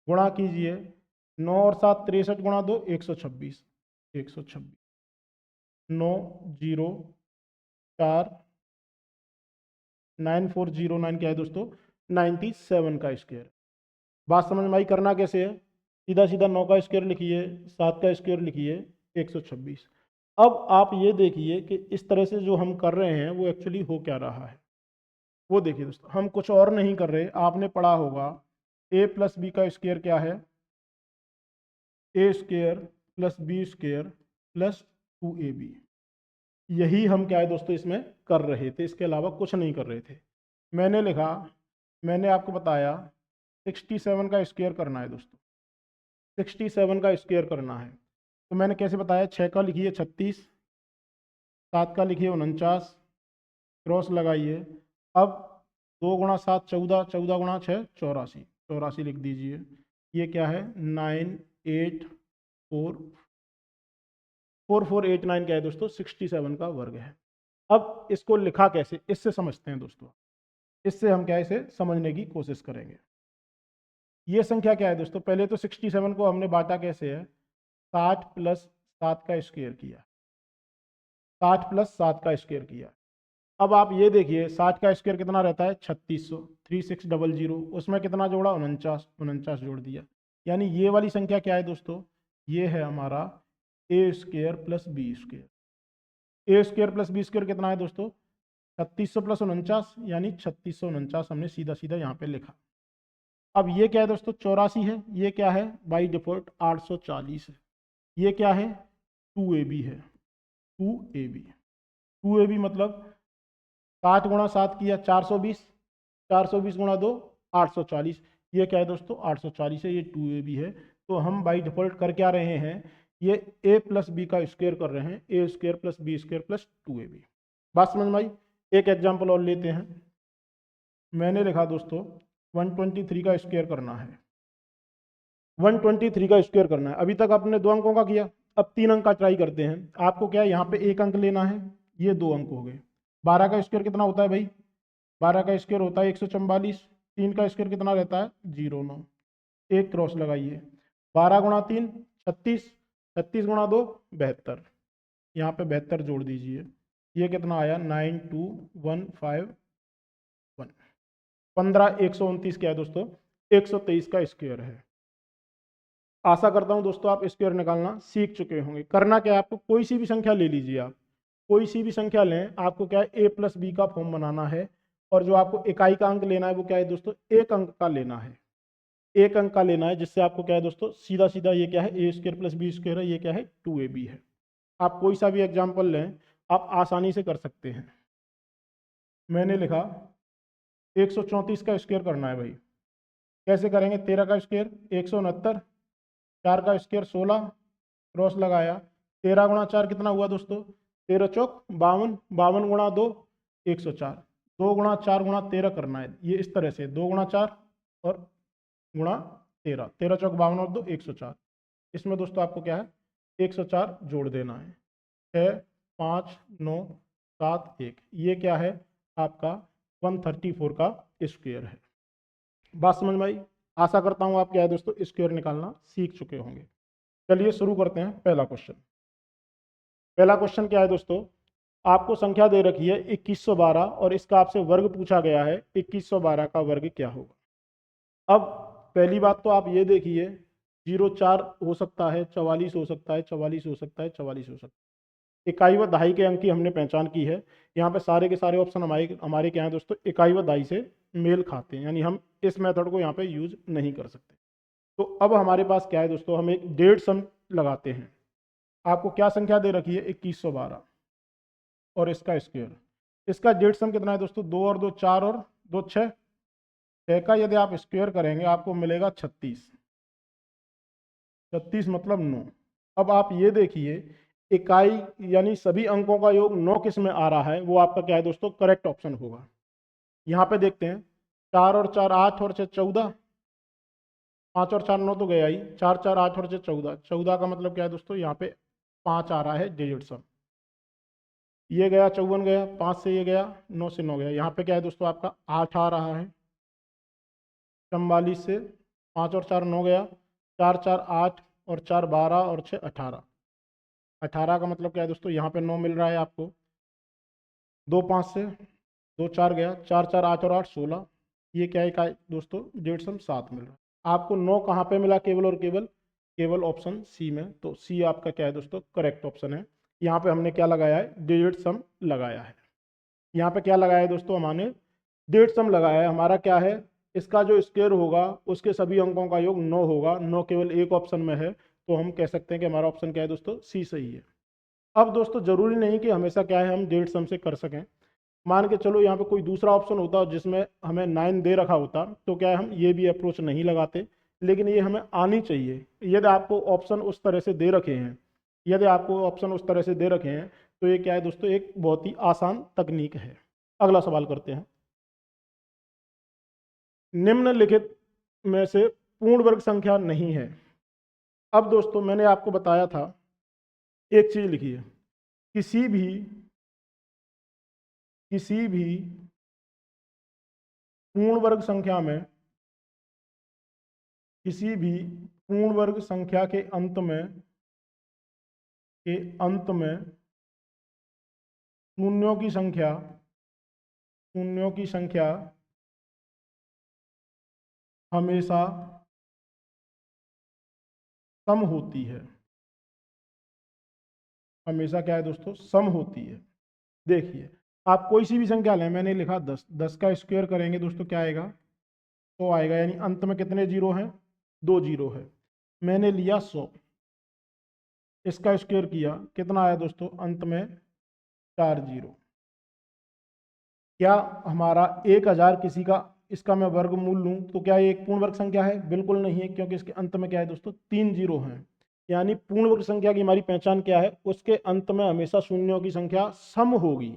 गुणा कीजिए 9 और 7 63 गुणा 2 126, 126, 9 0 4 9409 क्या है दोस्तों 97 का स्क्वायर। बात समझ में आई। करना कैसे है, सीधा सीधा 9 का स्क्वायर लिखिए, 7 का स्क्वायर लिखिए, 126। अब आप ये देखिए कि इस तरह से जो हम कर रहे हैं वो एक्चुअली हो क्या रहा है, वो देखिए दोस्तों। हम कुछ और नहीं कर रहे, आपने पढ़ा होगा a + b का स्क्वायर क्या है, a² + b² + 2ab। यही हम क्या है दोस्तों इसमें कर रहे थे, इसके अलावा कुछ नहीं कर रहे थे। मैंने लिखा, मैंने आपको बताया 67 का स्क्वायर करना है दोस्तों, 67 का स्क्वायर करना है। तो मैंने कैसे बताया, 6 का लिखिए 36, 7 का लिखिए 49, क्रॉस लगाइए। अब 2 × 7 14, 14 × 6 84, 84 लिख दीजिए। ये क्या है 4489 क्या है दोस्तों 67 का वर्ग है। अब इसको लिखा कैसे, इससे समझते हैं दोस्तों। इससे हम क्या इसे समझने की कोशिश करेंगे। ये संख्या क्या है दोस्तों, पहले तो 67 को हमने बांटा कैसे है, 60 + 7 का स्क्वायर किया, 60 + 7 का स्क्वायर किया। अब आप ये देखिए 60 का स्क्वायर कितना रहता है 3600, 3600, उसमें कितना जोड़ा 49, 49 जोड़ दिया। यानी ये वाली संख्या क्या है दोस्तों, ये है हमारा ए स्क्वायर प्लस बी स्क्वायर। ए स्क्वायर प्लस बी स्क्वायर कितना है दोस्तों, 3600 प्लस 49, यानी 3649 हमने सीधा सीधा यहाँ पे लिखा। अब ये क्या है दोस्तों, 84 है। ये क्या है, बाई डिफॉल्ट 840 है। ये क्या है, 2ab है, 2ab। 2ab मतलब 7 गुणा 7 किया 420, 420 गुणा 2 840। ये क्या है दोस्तों, 840 है, ये 2ab है। तो हम बाई डिफॉल्ट कर क्या रहे हैं, ये a प्लस बी का स्क्वायर कर रहे हैं, a square plus b square plus 2ab। बात समझ में आई। एक एग्जाम्पल और लेते हैं। मैंने लिखा दोस्तों 123 का स्क्वायर करना है, 123 का स्क्वायर करना है। अभी तक आपने 2 अंकों का किया, अब 3 अंक का ट्राई करते हैं। आपको क्या है, यहाँ पे 1 अंक लेना है, ये 2 अंक हो गए। 12 का स्क्वायर कितना होता है भाई, 12 का स्क्वायर होता है 144। 3 का स्क्वायर कितना रहता है, 09। एक क्रॉस लगाइए, 12 गुणा 3 36, 36 गुणा 2 72। यहाँ पे 72 जोड़ दीजिए, ये कितना आया 92151। 15 129 क्या है दोस्तों, 123 का स्क्वायर है। आशा करता हूं दोस्तों आप स्क्वायर निकालना सीख चुके होंगे। करना क्या है, आपको कोई सी भी संख्या ले लीजिए, आप कोई सी भी संख्या लें, आपको क्या है ए प्लस बी का फॉर्म बनाना है। और जो आपको इकाई का अंक लेना है वो क्या है दोस्तों, 1 अंक का लेना है, 1 अंक का लेना है। जिससे आपको क्या है दोस्तों, सीधा सीधा ये क्या है, ए स्क्वायर प्लस बी स्क्वायर है, ये क्या है 2ab है। आप कोई सा भी एग्जाम्पल लें, आप आसानी से कर सकते हैं। मैंने लिखा 134 का स्क्वायर करना है भाई। कैसे करेंगे, 13 का स्क्वायर 169, 4 का स्क्वायर 16, क्रॉस लगाया। 13 गुणा 4 कितना हुआ दोस्तों, 13 चौक 52, 52 गुणा 2 104। 2 गुणा 4 गुणा 13 करना है, ये इस तरह से 2 गुणा 4 और गुणा 13, 13 चौक 52 और 2 104। इसमें दोस्तों आपको क्या है, 104 जोड़ देना है, 6 5 9 7 1। ये क्या है आपका 134 का स्क्वायर है। बात समझ में आई। आशा करता हूँ आप क्या है दोस्तों, स्क्वायर निकालना सीख चुके होंगे। चलिए शुरू करते हैं पहला क्वेश्चन। पहला क्वेश्चन क्या है दोस्तों, आपको संख्या दे रखी है 2112 और इसका आपसे वर्ग पूछा गया है, 2112 का वर्ग क्या होगा। अब पहली बात तो आप ये देखिए, 04 हो सकता है, 44 हो सकता है, 44 हो सकता है, 44 हो सकता है। इकाई व दहाई के अंक की हमने पहचान की है। यहाँ पे सारे के सारे ऑप्शन हमारे हमारे क्या है दोस्तों, इकाई व दहाई से मेल खाते हैं, यानी हम इस मेथड को यहाँ पे यूज नहीं कर सकते। तो अब हमारे पास क्या है दोस्तों, हम एक डेढ़ सम लगाते हैं। आपको क्या संख्या दे रखी है, 2112 और इसका स्क्वायर। इसका डेढ़ सम कितना है दोस्तों, 2 और 2 4 और 2 6। 6 का यदि आप स्क्वायर करेंगे आपको मिलेगा 36, 36 मतलब 9। अब आप ये देखिए, इकाई यानी सभी अंकों का योग 9 किस में आ रहा है, वो आपका क्या है दोस्तों, करेक्ट ऑप्शन होगा। यहाँ पे देखते हैं, 4 और 4 8 और 6 14, 5 और 4 9 तो गया ही, 4 4 8 और 6 14, 14 का मतलब क्या है दोस्तों, यहाँ पे 5 आ रहा है डिजिट सम। ये गया 54 गया, 5 से ये गया, 9 से 9 गया। यहाँ पे क्या है दोस्तों, आपका 8 आ रहा है 44 से, 5 और 4 9 गया, 4 4 8 और 4 12 और 6 18। 18 का मतलब क्या है दोस्तों, यहाँ पे 9 मिल रहा है आपको। 2 5 से, 2 4 गया, 4 4 8 और 8 16। ये क्या है दोस्तों, डेढ़ सम 7 मिल रहा है आपको। 9 कहाँ पे मिला, केवल और केवल केवल ऑप्शन सी में। तो सी आपका क्या है दोस्तों, करेक्ट ऑप्शन है। यहाँ पे हमने क्या लगाया है, डिजिट सम लगाया है। यहाँ पे क्या लगाया है दोस्तों, हमने डेढ़ सम लगाया है। हमारा क्या है, इसका जो स्क्वायर होगा उसके सभी अंकों का योग 9 होगा। 9 केवल एक ऑप्शन में है, तो हम कह सकते हैं कि हमारा ऑप्शन क्या है दोस्तों, सी सही है। अब दोस्तों जरूरी नहीं कि हमेशा क्या है हम डेढ़ सम से कर सकें। मान के चलो यहाँ पे कोई दूसरा ऑप्शन होता जिसमें हमें 9 दे रखा होता, तो क्या है हम ये भी अप्रोच नहीं लगाते। लेकिन ये हमें आनी चाहिए। यदि आपको ऑप्शन उस तरह से दे रखे हैं, यदि आपको ऑप्शन उस तरह से दे रखे हैं, तो ये क्या है दोस्तों, एक बहुत ही आसान तकनीक है। अगला सवाल करते हैं। निम्नलिखित में से पूर्ण वर्ग संख्या नहीं है। अब दोस्तों मैंने आपको बताया था, एक चीज लिखी है, किसी भी पूर्ण वर्ग संख्या में, किसी भी पूर्ण वर्ग संख्या के अंत में शून्यों की संख्या हमेशा सम होती है, हमेशा क्या है दोस्तों, सम होती है। देखिए आप कोई सी भी संख्या लें, मैंने लिखा 10, 10 का स्क्वायर करेंगे दोस्तों क्या आएगा, 100 आएगा, यानी अंत में कितने जीरो हैं, 2 जीरो है। मैंने लिया 100, इसका स्क्वायर किया, कितना आया दोस्तों, अंत में 4 जीरो। क्या हमारा 1000 किसी का, इसका मैं वर्गमूल लूं तो क्या ये एक पूर्ण वर्ग संख्या है, बिल्कुल नहीं है, क्योंकि इसके अंत में क्या है दोस्तों, 3 जीरो हैं। यानी पूर्ण वर्ग संख्या की हमारी पहचान क्या है, उसके अंत में हमेशा शून्यों की संख्या सम होगी,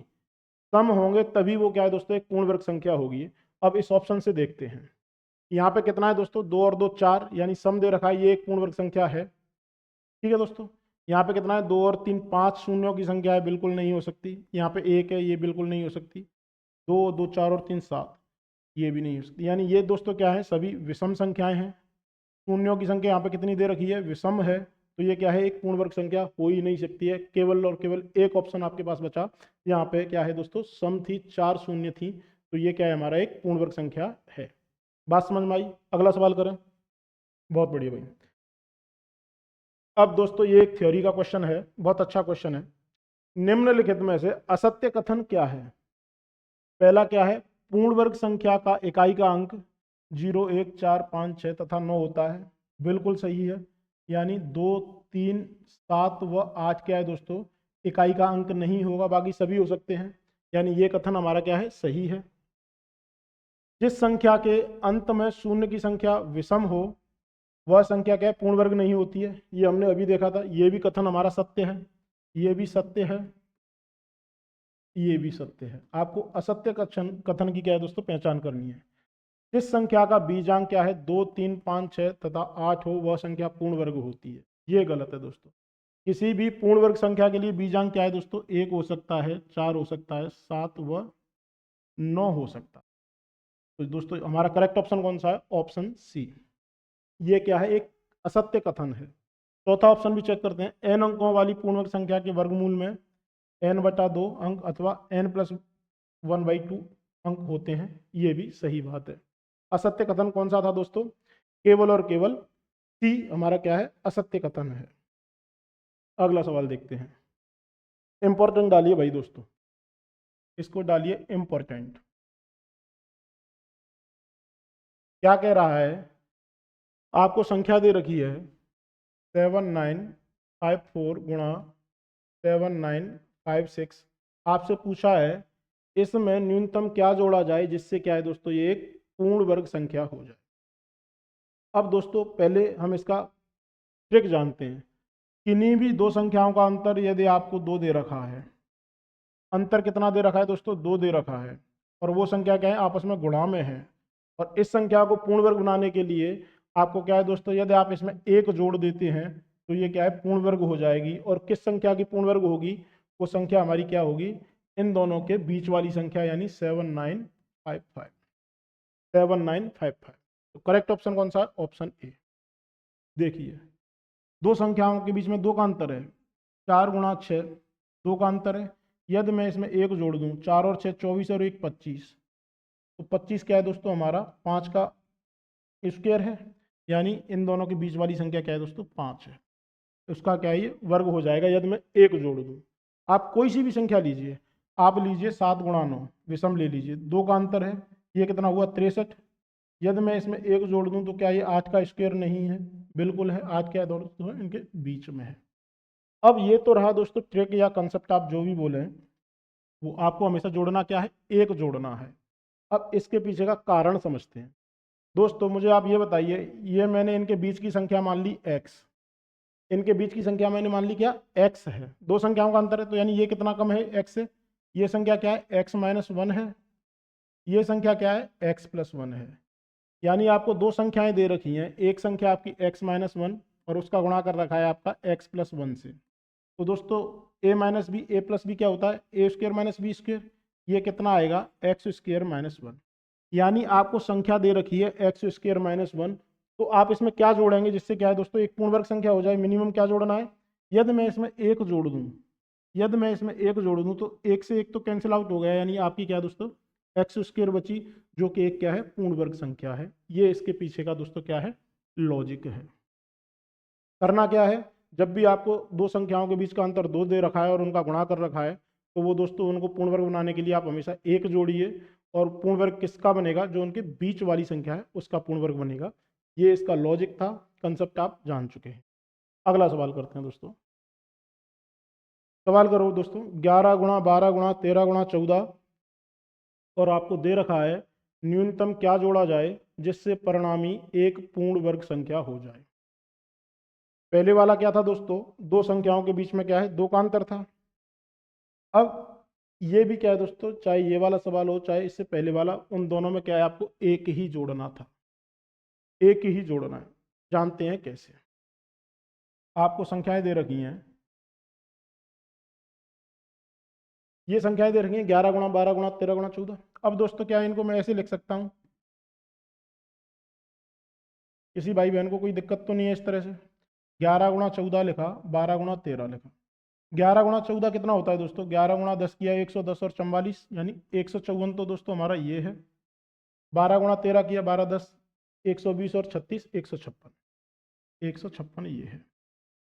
सम होंगे तभी वो क्या है दोस्तों, एक पूर्ण वर्ग संख्या होगी। अब इस ऑप्शन से देखते हैं, यहाँ पे कितना है दोस्तों, 2 और 2 4, यानी सम दे रखा है, ये एक पूर्ण वर्ग संख्या है। ठीक है दोस्तों, यहाँ पे कितना है, 2 और 3 5 शून्यों की संख्या है, बिल्कुल नहीं हो सकती। यहाँ पे 1 है, ये बिल्कुल नहीं हो सकती। 2 2 4 और 3 7, ये भी नहीं हो सकती। यानी ये दोस्तों क्या है, सभी विषम संख्याएं हैं। शून्यों की संख्या यहाँ पे कितनी दे रखी है, विषम है, तो ये क्या है, एक पूर्ण वर्ग संख्या हो ही नहीं सकती है। केवल और केवल एक ऑप्शन आपके पास बचा, यहाँ पे क्या है दोस्तों, सम थी, 4 शून्य थी, तो ये क्या है, हमारा एक पूर्ण वर्ग संख्या है। बात समझ में आई? अगला सवाल करें। बहुत बढ़िया भाई। अब दोस्तों ये एक थ्योरी का क्वेश्चन है, बहुत अच्छा क्वेश्चन है। निम्नलिखित में से असत्य कथन क्या है? पहला क्या है, पूर्ण वर्ग संख्या का इकाई का अंक 0 1 4 5 6 तथा 9 होता है, बिल्कुल सही है। यानी 2 3 7 व 8 क्या है दोस्तों, इकाई का अंक नहीं होगा, बाकी सभी हो सकते हैं। यानी ये कथन हमारा क्या है, सही है। जिस संख्या के अंत में शून्य की संख्या विषम हो वह संख्या क्या है, पूर्ण वर्ग नहीं होती है, ये हमने अभी देखा था। ये भी कथन हमारा सत्य है, ये भी सत्य है, ये भी सत्य है। आपको असत्य कथन कथन की क्या है दोस्तों, पहचान करनी है। जिस संख्या का बीजांक क्या है, 2 3 5 6 तथा 8 हो वह संख्या पूर्ण वर्ग होती है, ये गलत है दोस्तों। किसी भी पूर्ण वर्ग संख्या के लिए बीजांक क्या है दोस्तों, 1 हो सकता है, 4 हो सकता है, 7 व 9 हो सकता है। तो दोस्तों हमारा करेक्ट ऑप्शन कौन सा है, ऑप्शन सी। ये क्या है, एक असत्य कथन है। चौथा ऑप्शन भी चेक करते हैं, एन अंकों वाली पूर्ण वर्ग संख्या के वर्गमूल में n/2 अंक अथवा n+1/2 अंक होते हैं, ये भी सही बात है। असत्य कथन कौन सा था दोस्तों, केवल और केवल सी हमारा क्या है, असत्य कथन है। अगला सवाल देखते हैं। इंपॉर्टेंट डालिए भाई दोस्तों, इसको डालिए इंपॉर्टेंट। क्या कह रहा है, आपको संख्या दे रखी है 7954 गुणा 7956। आपसे पूछा है इसमें न्यूनतम क्या जोड़ा जाए जिससे क्या है दोस्तों, ये एक पूर्ण वर्ग संख्या हो जाए। अब दोस्तों पहले हम इसका ट्रिक जानते हैं। किन्हीं भी दो संख्याओं का अंतर यदि आपको 2 दे रखा है, अंतर कितना दे रखा है दोस्तों, 2 दे रखा है, और वो संख्या क्या है, आपस में गुणा में है, और इस संख्या को पूर्ण वर्ग बनाने के लिए आपको क्या है दोस्तों, यदि आप इसमें 1 जोड़ देते हैं तो ये क्या है, पूर्ण वर्ग हो जाएगी। और किस संख्या की पूर्ण वर्ग होगी, वो संख्या हमारी क्या होगी, इन दोनों के बीच वाली संख्या, यानी 7955। 7955, तो करेक्ट ऑप्शन कौन सा है, ऑप्शन ए। देखिए दो संख्याओं के बीच में 2 का अंतर है, 4 गुणा 6, 2 का अंतर है। यदि मैं इसमें 1 जोड़ दूं, 4 और 6 24 और 1 25, तो 25 क्या है दोस्तों, हमारा 5 का स्क्वायर है, यानी इन दोनों के बीच वाली संख्या क्या है दोस्तों, 5 है। उसका क्या है, ये वर्ग हो जाएगा यदि मैं 1 जोड़ दूं। आप कोई सी भी संख्या लीजिए, आप लीजिए 7 गुणा 9, विषम ले लीजिए, 2 का अंतर है, ये कितना हुआ, 63। यदि मैं इसमें 1 जोड़ दूं तो क्या ये 8 का स्क्वायर नहीं है, बिल्कुल है, 8 क्या है दोस्तों, इनके बीच में है। अब ये तो रहा दोस्तों ट्रिक या कंसेप्ट, आप जो भी बोले, वो आपको हमेशा जोड़ना क्या है, 1 जोड़ना है। अब इसके पीछे का कारण समझते हैं। दोस्तों मुझे आप ये बताइए, ये मैंने इनके बीच की संख्या मान ली x, इनके बीच की संख्या मैंने मान ली क्या, x है। दो संख्याओं का अंतर है, तो यानी ये कितना कम है x से, ये संख्या क्या है, x-1 है, ये संख्या क्या है, x+1 है। यानी आपको दो संख्याएं दे रखी हैं, एक संख्या आपकी x-1 और उसका गुणा कर रखा है आपका x+1 से। तो दोस्तों a-b क्या होता है, a² - b², ये कितना आएगा, x² - 1। यानी आपको संख्या दे रखी है x²-1, तो आप इसमें क्या जोड़ेंगे जिससे क्या है दोस्तों, एक पूर्ण वर्ग संख्या हो जाए। मिनिमम क्या जोड़ना है, यदि मैं इसमें 1 जोड़ दूं, यदि मैं इसमें 1 जोड़ दूं तो 1 से 1 तो कैंसिल आउट हो गया, यानी आपकी क्या है दोस्तों, x² बची, जो कि एक क्या है, पूर्ण वर्ग संख्या है। ये इसके पीछे का दोस्तों क्या है, लॉजिक है। करना क्या है, जब भी आपको दो संख्याओं के बीच का अंतर 2 दे रखा है और उनका गुणा कर रखा है, तो वो दोस्तों उनको पूर्ण वर्ग बनाने के लिए आप हमेशा 1 जोड़िए, और पूर्ण वर्ग किसका बनेगा, जो उनके बीच वाली संख्या है उसका पूर्ण वर्ग बनेगा। ये इसका लॉजिक था, कंसेप्ट आप जान चुके हैं। अगला सवाल करते हैं दोस्तों। सवाल करो दोस्तों, 11 गुणा 12 गुणा 13 गुणा 14, और आपको दे रखा है न्यूनतम क्या जोड़ा जाए जिससे परिणामी एक पूर्ण वर्ग संख्या हो जाए। पहले वाला क्या था दोस्तों, दो संख्याओं के बीच में क्या है, 2 का अंतर था। अब ये भी क्या है दोस्तों, चाहे ये वाला सवाल हो चाहे इससे पहले वाला, उन दोनों में क्या है, आपको एक ही जोड़ना था, एक ही जोड़ना है। जानते हैं कैसे। आपको संख्याएं दे रखी हैं, ये संख्याएं दे रखी हैं 11 गुणा 12 गुणा 13 गुणा 14। अब दोस्तों क्या है, इनको मैं ऐसे लिख सकता हूं, किसी भाई बहन को कोई दिक्कत तो नहीं है इस तरह से। 11 गुणा 14 लिखा, 12 गुणा 13 लिखा। 11 गुणा 14 कितना होता है दोस्तों, 11 गुणा 10 किया 110 और 44 यानी 154, तो दोस्तों हमारा ये है। 12 गुणा 13 किया 12 10 120 और 36 156, 156 ये है।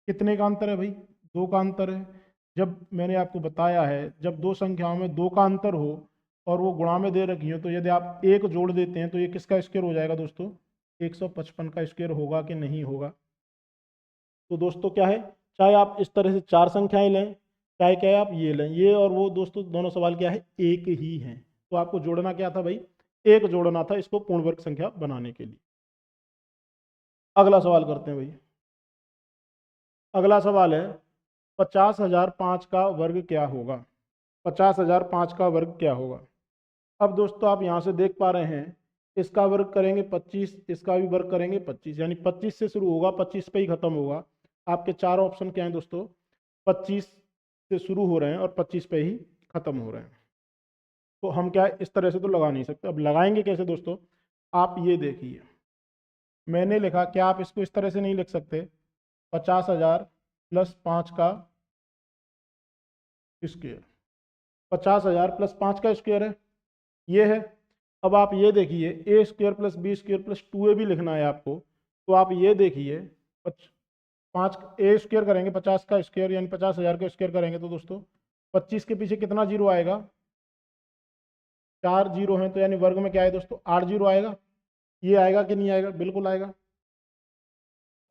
कितने का अंतर है भाई, 2 का अंतर है। जब मैंने आपको बताया है, जब दो संख्याओं में 2 का अंतर हो और वो गुणा में दे रखी हो, तो यदि आप एक जोड़ देते हैं तो ये किसका स्क्वायर हो जाएगा दोस्तों, 155 का स्क्वायर होगा कि नहीं होगा। तो दोस्तों क्या है, चाहे आप इस तरह से 4 संख्याएं लें, चाहे क्या है आप ये लें, ये और वो दोस्तों दोनों सवाल क्या है, एक ही हैं। तो आपको जोड़ना क्या था भाई, एक जोड़ना था इसको पूर्ण वर्ग संख्या बनाने के लिए। अगला सवाल करते हैं भाई। अगला सवाल है 50,005 का वर्ग क्या होगा, 50,005 का वर्ग क्या होगा। अब दोस्तों आप यहाँ से देख पा रहे हैं, इसका वर्ग करेंगे 25, इसका भी वर्ग करेंगे 25, यानी 25 से शुरू होगा 25 पे ही खत्म होगा। आपके चार ऑप्शन क्या हैं दोस्तों, 25 से शुरू हो रहे हैं और 25 पे ही खत्म हो रहे हैं। तो हम क्या इस तरह से तो लगा नहीं सकते। अब लगाएंगे कैसे दोस्तों, आप ये देखिए, मैंने लिखा, क्या आप इसको इस तरह से नहीं लिख सकते, 50,000 प्लस 5 का स्क्वायर, 50,000 प्लस 5 का स्क्वायर है, ये है। अब आप ये देखिए, a square plus b square plus 2a भी लिखना है आपको। तो आप ये देखिए, 5 ए स्क्वायर करेंगे 50 का स्क्वायर यानी 50,000 का स्क्वायर करेंगे, तो दोस्तों 25 के पीछे कितना जीरो आएगा, 4 जीरो हैं, तो यानी वर्ग में क्या है दोस्तों, 8 जीरो आएगा। ये आएगा कि नहीं आएगा, बिल्कुल आएगा।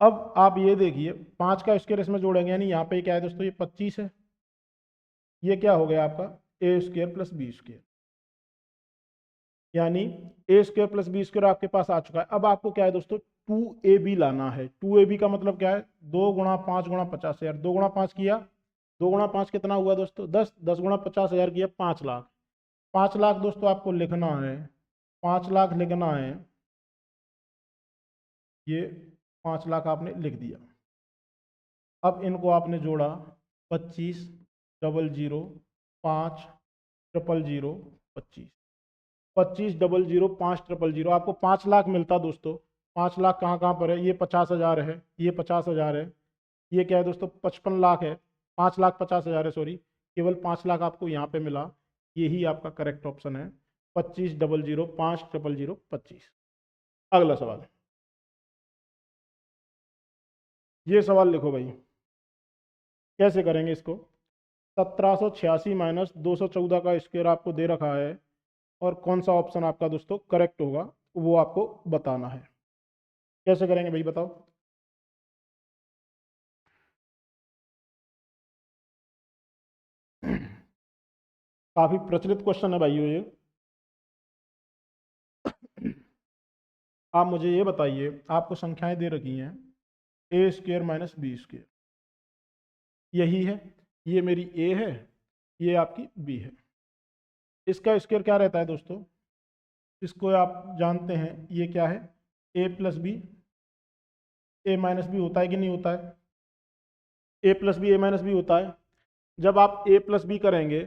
अब आप ये देखिए, 5 का स्क्वायर इसमें जोड़ेंगे, यानी यहाँ पे क्या है दोस्तों, ये 25 है। ये क्या हो गया आपका, ए स्क्वायर प्लस बी स्क्वायर, यानी ए स्क्वायर प्लस बी स्क्वायर आपके पास आ चुका है। अब आपको क्या है दोस्तों, 2ab लाना है। 2ab का मतलब क्या है, 2 गुणा 5 गुणा 50,000, 2 गुणा 5 किया, 2 गुणा 5 कितना हुआ दोस्तों 10, 10 गुणा 50,000 किया 5 लाख। 5 लाख दोस्तों आपको लिखना है, 5 लाख लिखना है, ये 5 लाख आपने लिख दिया। अब इनको आपने जोड़ा, 25 डबल जीरो 5 ट्रिपल जीरो 25, 25 00 5 000, आपको 5 लाख मिलता दोस्तों। 5 लाख कहाँ कहाँ पर है, ये 50,000 है, ये 50,000 है, ये क्या है दोस्तों 55 लाख है, 5,50,000 है, सॉरी, केवल 5 लाख आपको यहाँ पे मिला। यही आपका करेक्ट ऑप्शन है, 25 00 5 000 25। अगला सवाल, ये सवाल लिखो भाई, कैसे करेंगे इसको। 1786 माइनस 214 का स्क्वायर आपको दे रखा है, और कौन सा ऑप्शन आपका दोस्तों करेक्ट होगा वो आपको बताना है। कैसे करेंगे भाई बताओ। काफी प्रचलित क्वेश्चन है भाइयों ये। आप मुझे ये बताइए, आपको संख्याएं दे रखी हैं a square minus B square, यही है, ये मेरी ए है, ये आपकी बी है। इसका स्क्वायर क्या रहता है दोस्तों, इसको आप जानते हैं, ये क्या है, ए प्लस बी, ए माइनस बी होता है कि नहीं होता है, ए प्लस बी ए माइनस बी होता है। जब आप ए प्लस बी करेंगे,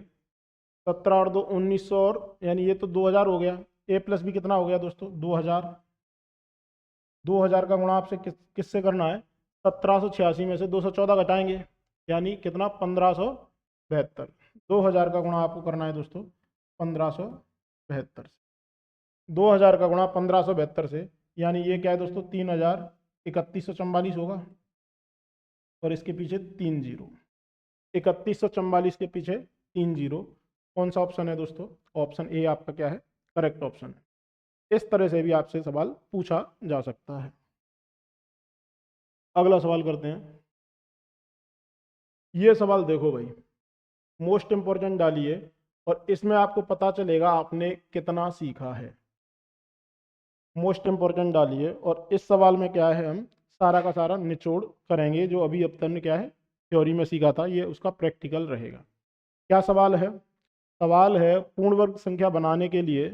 17 और 2 1900, और यानी ये तो 2000 हो गया, ए प्लस बी कितना हो गया दोस्तों 2000। 2000 का गुणा आपसे किससे करना है, 1786 में से 214 घटाएंगे, यानी कितना 1572। 2000 का गुणा आपको करना है दोस्तों 1572 से, 2000 का गुणा 1572 से, यानी ये क्या है दोस्तों 3144 होगा। और इसके पीछे 3 जीरो। 3144 के पीछे 3 जीरो। कौन सा ऑप्शन है दोस्तों? ऑप्शन ए आपका क्या है? करेक्ट ऑप्शन है। इस तरह से भी आपसे सवाल पूछा जा सकता है। अगला सवाल करते हैं। ये सवाल देखो भाई, मोस्ट इंपॉर्टेंट डालिए और इसमें आपको पता चलेगा आपने कितना सीखा है। मोस्ट इंपॉर्टेंट डालिए और इस सवाल में क्या है, हम सारा का सारा निचोड़ करेंगे। जो अभी अब तक क्या है थ्योरी में सीखा था, ये उसका प्रैक्टिकल रहेगा। क्या सवाल है? सवाल है पूर्ण वर्ग संख्या बनाने के लिए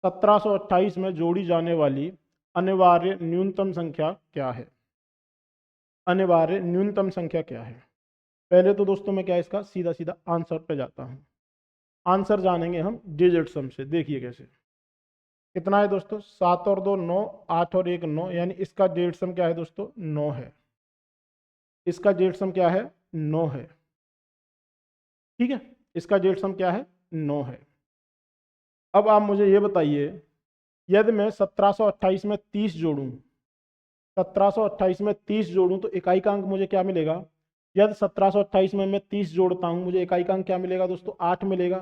1728 में जोड़ी जाने वाली अनिवार्य न्यूनतम संख्या क्या है? अनिवार्य न्यूनतम संख्या क्या है? पहले तो दोस्तों मैं क्या इसका सीधा सीधा आंसर पे जाता हूँ। आंसर जानेंगे हम डिजिट सम से। देखिए कैसे। कितना है दोस्तों? 7 और 2 9, 8 और 1 9, यानी इसका डिजिट सम क्या है दोस्तों? 9 है। इसका डिजिट सम क्या है? 9 है। ठीक है, इसका डिजिट सम क्या है? 9 है। अब आप मुझे ये बताइए, यदि मैं 1728 में 30 जोड़ूं, 1728 में 30 जोड़ूं तो इकाई का अंक मुझे क्या मिलेगा? यदि 1728 में मैं 30 जोड़ता हूं, मुझे इकाई का अंक क्या मिलेगा दोस्तों? 8 मिलेगा।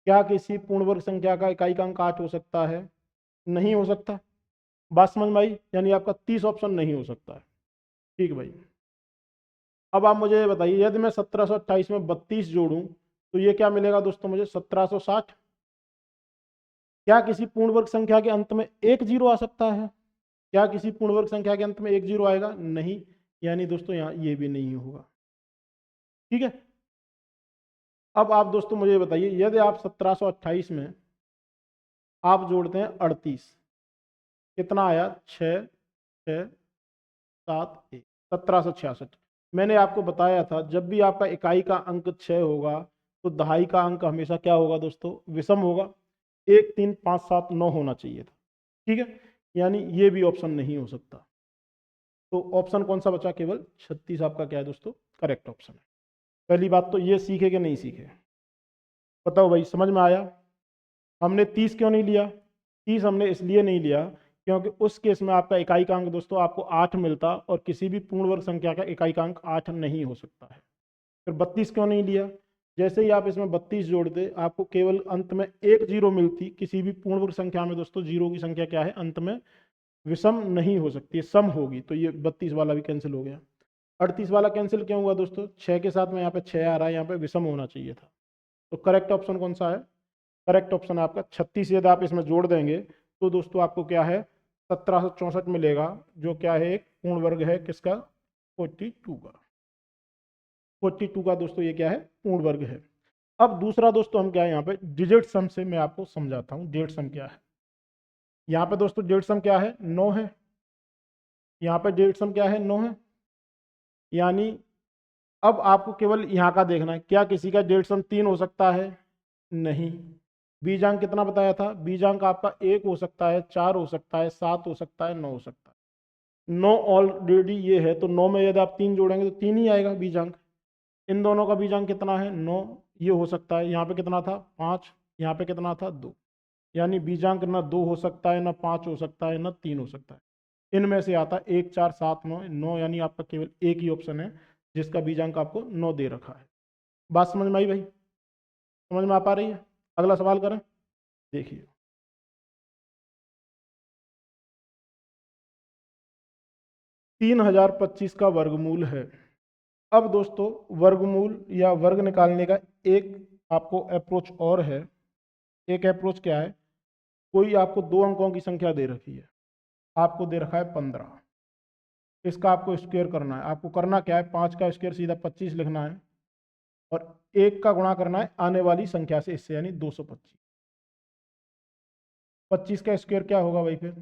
क्या किसी पूर्ण वर्ग संख्या का इकाई का अंक 8 हो सकता है? नहीं हो सकता। बात समझ में आई? यानी आपका 30 ऑप्शन नहीं हो सकता है। ठीक भाई। अब आप मुझे बताइए, यदि मैं 1728 में 32 जोड़ूं तो ये क्या मिलेगा दोस्तों मुझे? 1760। क्या किसी पूर्ण वर्ग संख्या के अंत में एक जीरो आ सकता है? क्या किसी पूर्ण वर्ग संख्या के अंत में एक जीरो आएगा? नहीं। यानी दोस्तों यहाँ ये भी नहीं होगा। ठीक है। अब आप दोस्तों मुझे बताइए, यदि आप 1728 में आप जोड़ते हैं 38, कितना आया? 6 6 7 1, 1766। मैंने आपको बताया था जब भी आपका इकाई का अंक 6 होगा तो दहाई का अंक हमेशा क्या होगा दोस्तों? विषम होगा। 1 3 5 7 9 होना चाहिए था। ठीक है, यानी ये भी ऑप्शन नहीं हो सकता। तो ऑप्शन कौन सा बचा? केवल 36 आपका क्या है दोस्तों? करेक्ट ऑप्शन है। पहली बात तो ये सीखे कि नहीं सीखे, बताओ भाई, समझ में आया? हमने 30 क्यों नहीं लिया? 30 हमने इसलिए नहीं लिया क्योंकि उस केस में आपका इकाई का अंक दोस्तों आपको 8 मिलता और किसी भी पूर्ण वर्ग संख्या का इकाई का अंक 8 नहीं हो सकता है। फिर 32 क्यों नहीं लिया? जैसे ही आप इसमें 32 जोड़ते आपको केवल अंत में एक जीरो मिलती। किसी भी पूर्ण वर्ग संख्या में दोस्तों जीरो की संख्या क्या है? अंत में विषम नहीं हो सकती, सम होगी। तो ये 32 वाला भी कैंसिल हो गया। 38 वाला कैंसिल क्यों हुआ दोस्तों? 6 के साथ में यहाँ पे 6 आ रहा है, यहाँ पे विषम होना चाहिए था। तो करेक्ट ऑप्शन कौन सा है? करेक्ट ऑप्शन आपका 36। यदि आप इसमें जोड़ देंगे तो दोस्तों आपको क्या है? 1764 मिलेगा, जो क्या है? एक पूर्ण वर्ग है किसका? 42 का। 42 का दोस्तों ये क्या है? पूर्ण वर्ग है। अब दूसरा दोस्तों हम क्या है यहाँ पे डिजिट सम से मैं आपको समझाता हूँ डिजिट सम क्या है। यहाँ पे दोस्तों डिजिट सम क्या है? 9 है। यहाँ पे डिजिट सम क्या है? 9 है। यानी अब आपको केवल यहाँ का देखना है, क्या किसी का डिजिट सम 3 हो सकता है? नहीं। बीजांक कितना बताया था? बीजांक आपका 1 हो सकता है, 4 हो सकता है, 7 हो सकता है, 9 हो सकता है। 9 ऑलरेडी ये है, तो 9 में यदि आप 3 जोड़ेंगे तो 3 ही आएगा बीजांक। इन दोनों का बीजांक कितना है? 9। ये हो सकता है। यहाँ पे कितना था? 5। यहाँ पे कितना था? 2। यानी बीजांक ना 2 हो सकता है, ना 5 हो सकता है, ना 3 हो सकता है। इनमें से आता है 1 4 7 9 9, यानी आपका केवल एक ही ऑप्शन है जिसका बीजांक आपको 9 दे रखा है। बात समझ में आई भाई? समझ में आ पा रही है? अगला सवाल करें। देखिए, 3025 का वर्गमूल है। अब दोस्तों वर्गमूल या वर्ग निकालने का एक आपको अप्रोच और है। एक अप्रोच क्या है? कोई आपको दो अंकों की संख्या दे रखी है, आपको दे रखा है 15। इसका आपको स्क्वायर करना है। आपको करना क्या है? 5 का स्क्वायर सीधा 25 लिखना है और 1 का गुणा करना है आने वाली संख्या से, इससे, यानी 225। 25 का स्क्वायर क्या होगा भाई? फिर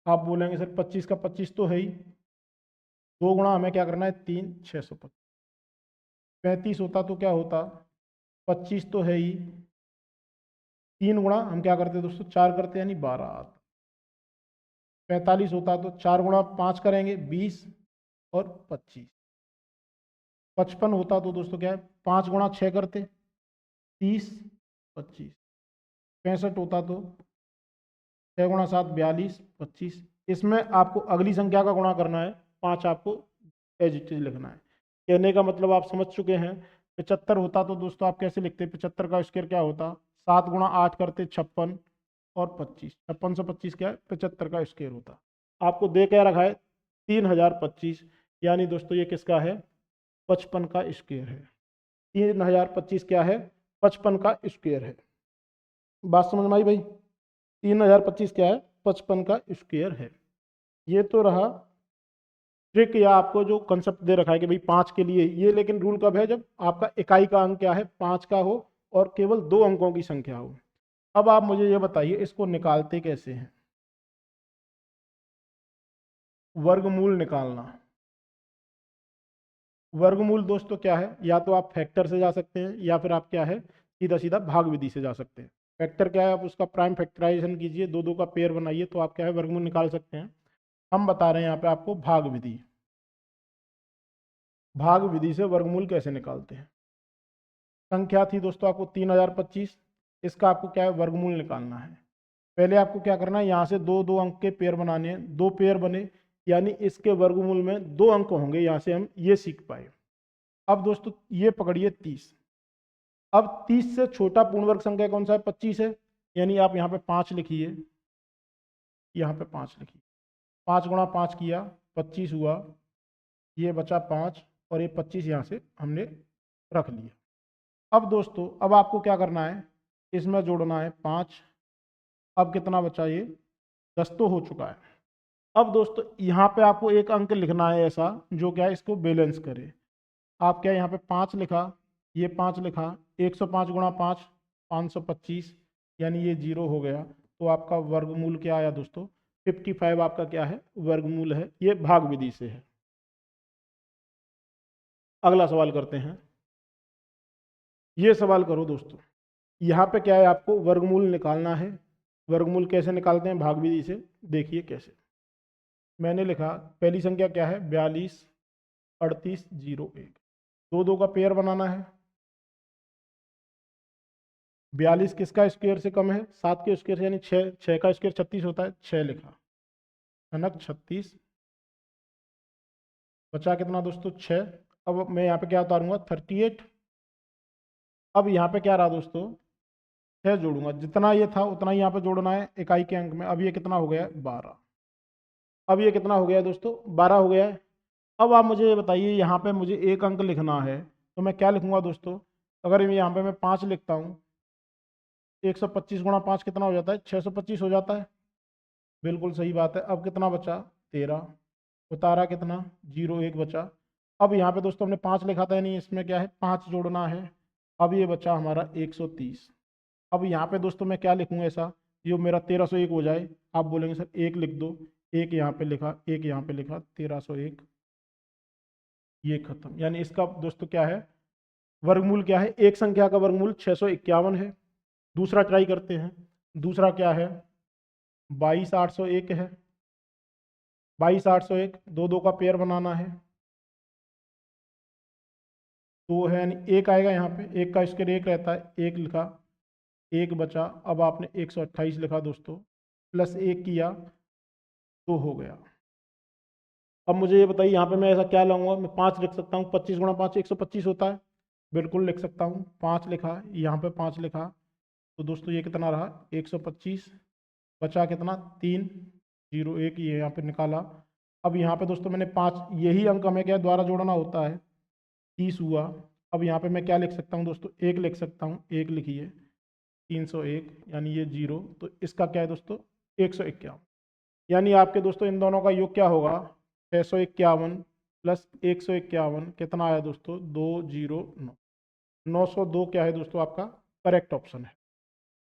आप बोलेंगे सर 25 का 25 तो है ही, दो गुणा हमें क्या करना है? 3 625। 35 होता तो क्या होता? 25 तो है ही, 3 गुणा हम क्या करते हैं दोस्तों? 4 करते हैं, यानी 12 आता। 45 होता तो 4 गुणा 5 करेंगे, 20 और 25। 55 होता तो दोस्तों क्या है? 5 गुणा 6 करते, 30 25। 65 होता तो 6 गुणा 7 42 25। इसमें आपको अगली संख्या का गुणा करना है। 5 आपको एज इट इज लिखना है। कहने का मतलब आप समझ चुके हैं। 75 होता तो दोस्तों आप कैसे लिखते, 75 का स्क्वायर क्या होता, 7 गुणा 8 करते 56 और 25, 56 से 25 क्या है 75 का स्क्वायर होता। आपको दे क्या रखा है 3025, यानी दोस्तों ये किसका है 55 का स्क्वायर है। 3025 क्या है 55 का स्क्वायर है। बात समझ में आई भाई, 3025 क्या है 55 का स्क्वायर है। ये तो रहा ट्रिक या आपको जो कंसेप्ट दे रखा है कि भाई 5 के लिए ये, लेकिन रूल कब है जब आपका इकाई का अंक क्या है 5 का हो और केवल 2 अंकों की संख्या हो। अब आप मुझे ये बताइए इसको निकालते कैसे हैं। वर्गमूल निकालना, वर्गमूल दोस्तों क्या है, या तो आप फैक्टर से जा सकते हैं या फिर आप क्या है सीधा सीधा भाग विधि से जा सकते हैं। फैक्टर क्या है, आप उसका प्राइम फैक्टराइजेशन कीजिए, दो दो का पेयर बनाइए तो आप क्या है वर्गमूल निकाल सकते हैं। हम बता रहे हैं यहाँ पे आपको भाग विधि, भाग विधि से वर्गमूल कैसे निकालते हैं। संख्या थी दोस्तों आपको 3025, इसका आपको क्या है वर्गमूल निकालना है। पहले आपको क्या करना है, यहाँ से दो दो अंक के पेयर बनाने हैं, दो पेयर बने यानी इसके वर्गमूल में 2 अंक होंगे, यहाँ से हम ये सीख पाए। अब दोस्तों ये पकड़िए 30, अब 30 से छोटा पूर्ण वर्ग संख्या कौन सा है 25 है, यानी आप यहाँ पे 5 लिखिए, यहाँ पे 5 लिखिए, 5 गुणा 5 किया 25 हुआ, ये बचा 5 और ये 25 यहाँ से हमने रख लिया। अब दोस्तों अब आपको क्या करना है, इसमें जोड़ना है 5, अब कितना बचा ये 10 तो हो चुका है। अब दोस्तों यहाँ पे आपको एक अंक लिखना है ऐसा जो क्या है इसको बैलेंस करे। आप क्या यहाँ पे 5 लिखा, ये 5 लिखा, 105 गुणा 5 525, यानी ये 0 हो गया। तो आपका वर्गमूल क्या आया दोस्तों 55 आपका क्या है वर्गमूल है। ये भाग विधि से है। अगला सवाल करते हैं। ये सवाल करो दोस्तों, यहाँ पे क्या है आपको वर्गमूल निकालना है। वर्गमूल कैसे निकालते हैं भाग विधि से, देखिए कैसे। मैंने लिखा पहली संख्या क्या है 42 38 01, दो दो का पेयर बनाना है। 42 किसका स्क्वायर से कम है 7 के स्क्वायर से, यानी 6, 6 का स्क्वायर 36 होता है, 6 लिखा अनक 36, बचा कितना दोस्तों 6। अब मैं यहाँ पे क्या उतारूंगा 38। अब यहाँ पे क्या रहा दोस्तों 6 जोड़ूंगा, जितना ये था उतना ही यहाँ पे जोड़ना है इकाई के अंक में। अब ये कितना हो गया 12, अब ये कितना हो गया दोस्तों 12 हो गया है। अब आप मुझे ये बताइए यहाँ पे मुझे एक अंक लिखना है तो मैं क्या लिखूंगा दोस्तों, अगर यहाँ पे मैं 5 लिखता हूँ 125 गुणा 5 कितना हो जाता है 625 हो जाता है। बिल्कुल सही बात है। अब कितना बचा 13, उतारा कितना 01 बचा। अब यहाँ पे दोस्तों हमने 5 लिखा था, यानी इसमें क्या है 5 जोड़ना है। अब ये बचा हमारा 130। अब यहाँ पे दोस्तों मैं क्या लिखूंगा ऐसा जो मेरा 1301 हो जाए। आप बोलेंगे सर एक लिख दो, एक यहाँ पे लिखा, एक यहाँ पे लिखा 1301, ये खत्म। यानी इसका दोस्तों क्या है वर्गमूल क्या है, एक संख्या का वर्गमूल 651 है। दूसरा ट्राई करते हैं, दूसरा क्या है 22801 है। 22801 दो दो का पेयर बनाना है, तो है यानी एक आएगा यहाँ पे, एक का स्क्वायर एक रहता है, एक लिखा, एक बचा। अब आपने 128 लिखा दोस्तों, प्लस एक किया तो हो गया। अब मुझे ये बताइए यहाँ पे मैं ऐसा क्या लाऊंगा, मैं 5 लिख सकता हूँ, 25 गुणा 5 125 होता है, बिल्कुल लिख सकता हूँ। 5 लिखा, यहाँ पे 5 लिखा, तो दोस्तों ये कितना रहा 125, बचा कितना 3 01, ये यहाँ पे निकाला। अब यहाँ पे दोस्तों मैंने 5, यही अंक हमें क्या द्वारा जोड़ना होता है, 30 हुआ। अब यहाँ पे मैं क्या लिख सकता हूँ दोस्तों, एक लिख सकता हूँ, एक लिखिए 301, यानी ये 0, तो इसका क्या है दोस्तों 151। यानी आपके दोस्तों इन दोनों का योग क्या होगा 651 प्लस 151 कितना आया दोस्तों 209। 902 क्या है दोस्तों आपका करेक्ट ऑप्शन है।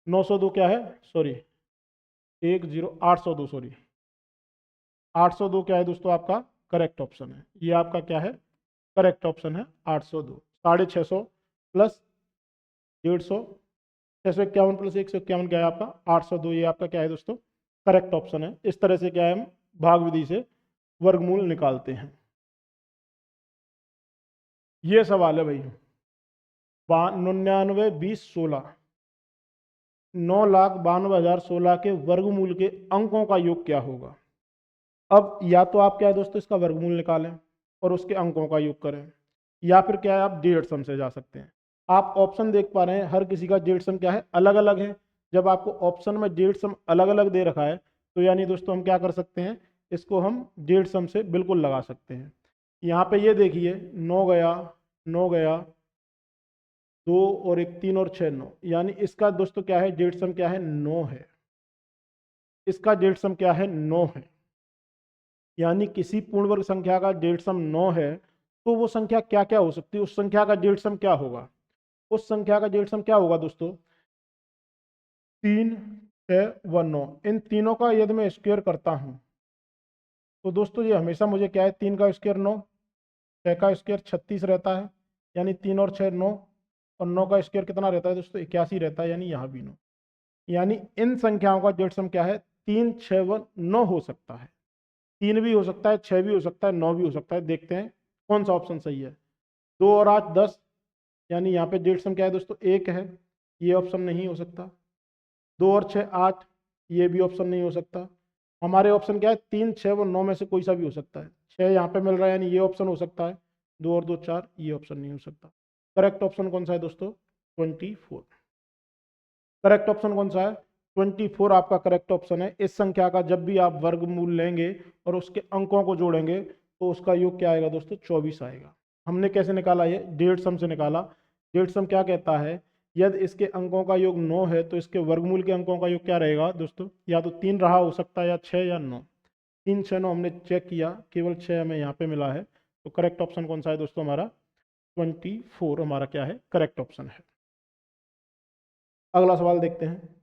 902 क्या है सॉरी 802 सॉरी 802 क्या है दोस्तों आपका करेक्ट ऑप्शन है। ये आपका क्या है करेक्ट ऑप्शन है 802। 650 प्लस 150, 651 प्लस 151 क्या है आपका 802, ये आपका क्या है दोस्तों करेक्ट ऑप्शन है। इस तरह से क्या है हम भाग विधि से वर्गमूल निकालते हैं। ये सवाल है भाई 99,20,16, 9,92,16 के वर्गमूल के अंकों का योग क्या होगा। अब या तो आप क्या है दोस्तों इसका वर्गमूल निकालें, और उसके अंकों का योग करें, या फिर क्या है आप जेड सम से जा सकते हैं। आप ऑप्शन देख पा रहे हैं हर किसी का जेड सम क्या है, अलग अलग है। जब आपको ऑप्शन में जेड सम अलग अलग दे रखा है तो यानी दोस्तों हम क्या कर सकते हैं, इसको हम जेड सम से बिल्कुल लगा सकते हैं। यहाँ पे ये देखिए 9 गया, 9 गया, 2 और 1 3 और 6 9, यानी इसका दोस्तों क्या है जेड सम क्या है 9 है। इसका जेड सम क्या है 9 है। यानी किसी पूर्ण वर्ग संख्या का जेड सम 9 है तो वो संख्या क्या क्या हो सकती है, उस संख्या का जेड सम क्या होगा। उस संख्या का जेड सम क्या होगा दोस्तों, 3 6 व 9, इन तीनों का यदि मैं स्क्वायर करता हूं तो दोस्तों ये हमेशा मुझे क्या है 3 का स्क्वायर 9, 6 का स्क्वायर 36 रहता है, यानी 3 और 6 9, और 9 का स्क्वायर कितना रहता है दोस्तों 81 रहता है, यानी यहाँ भी 9। यानी इन संख्याओं का जेड सम क्या है 3 6 व 9 हो सकता है। 3 भी हो सकता है, 6 भी हो सकता है, 9 भी हो सकता है। देखते हैं कौन सा ऑप्शन सही है। 2 और 8 10, यानी यहाँ पे जेड सम क्या है दोस्तों 1 है, ये ऑप्शन नहीं हो सकता। 2 और 6 8, ये भी ऑप्शन नहीं हो सकता। हमारे ऑप्शन क्या है 3 6 व 9 में से कोई सा भी हो सकता है। 6 यहाँ पे मिल रहा है यानी ये ऑप्शन हो सकता है। 2 और 2 4, ये ऑप्शन नहीं हो सकता। करेक्ट ऑप्शन कौन सा है दोस्तों 24। करेक्ट ऑप्शन कौन सा है 24 आपका करेक्ट ऑप्शन है। इस संख्या का जब भी आप वर्गमूल लेंगे और उसके अंकों को जोड़ेंगे तो उसका योग क्या आएगा दोस्तों 24 आएगा। हमने कैसे निकाला, ये डेढ़ सम से निकाला। डेढ़ सम क्या कहता है, यदि इसके अंकों का योग 9 है तो इसके वर्गमूल के अंकों का योग क्या रहेगा दोस्तों, या तो 3 रहा हो सकता है, या 6 या 9। 3 6 9 हमने चेक किया, केवल 6 हमें यहाँ पे मिला है। तो करेक्ट ऑप्शन कौन सा है दोस्तों हमारा 24 हमारा क्या है करेक्ट ऑप्शन है। अगला सवाल देखते हैं।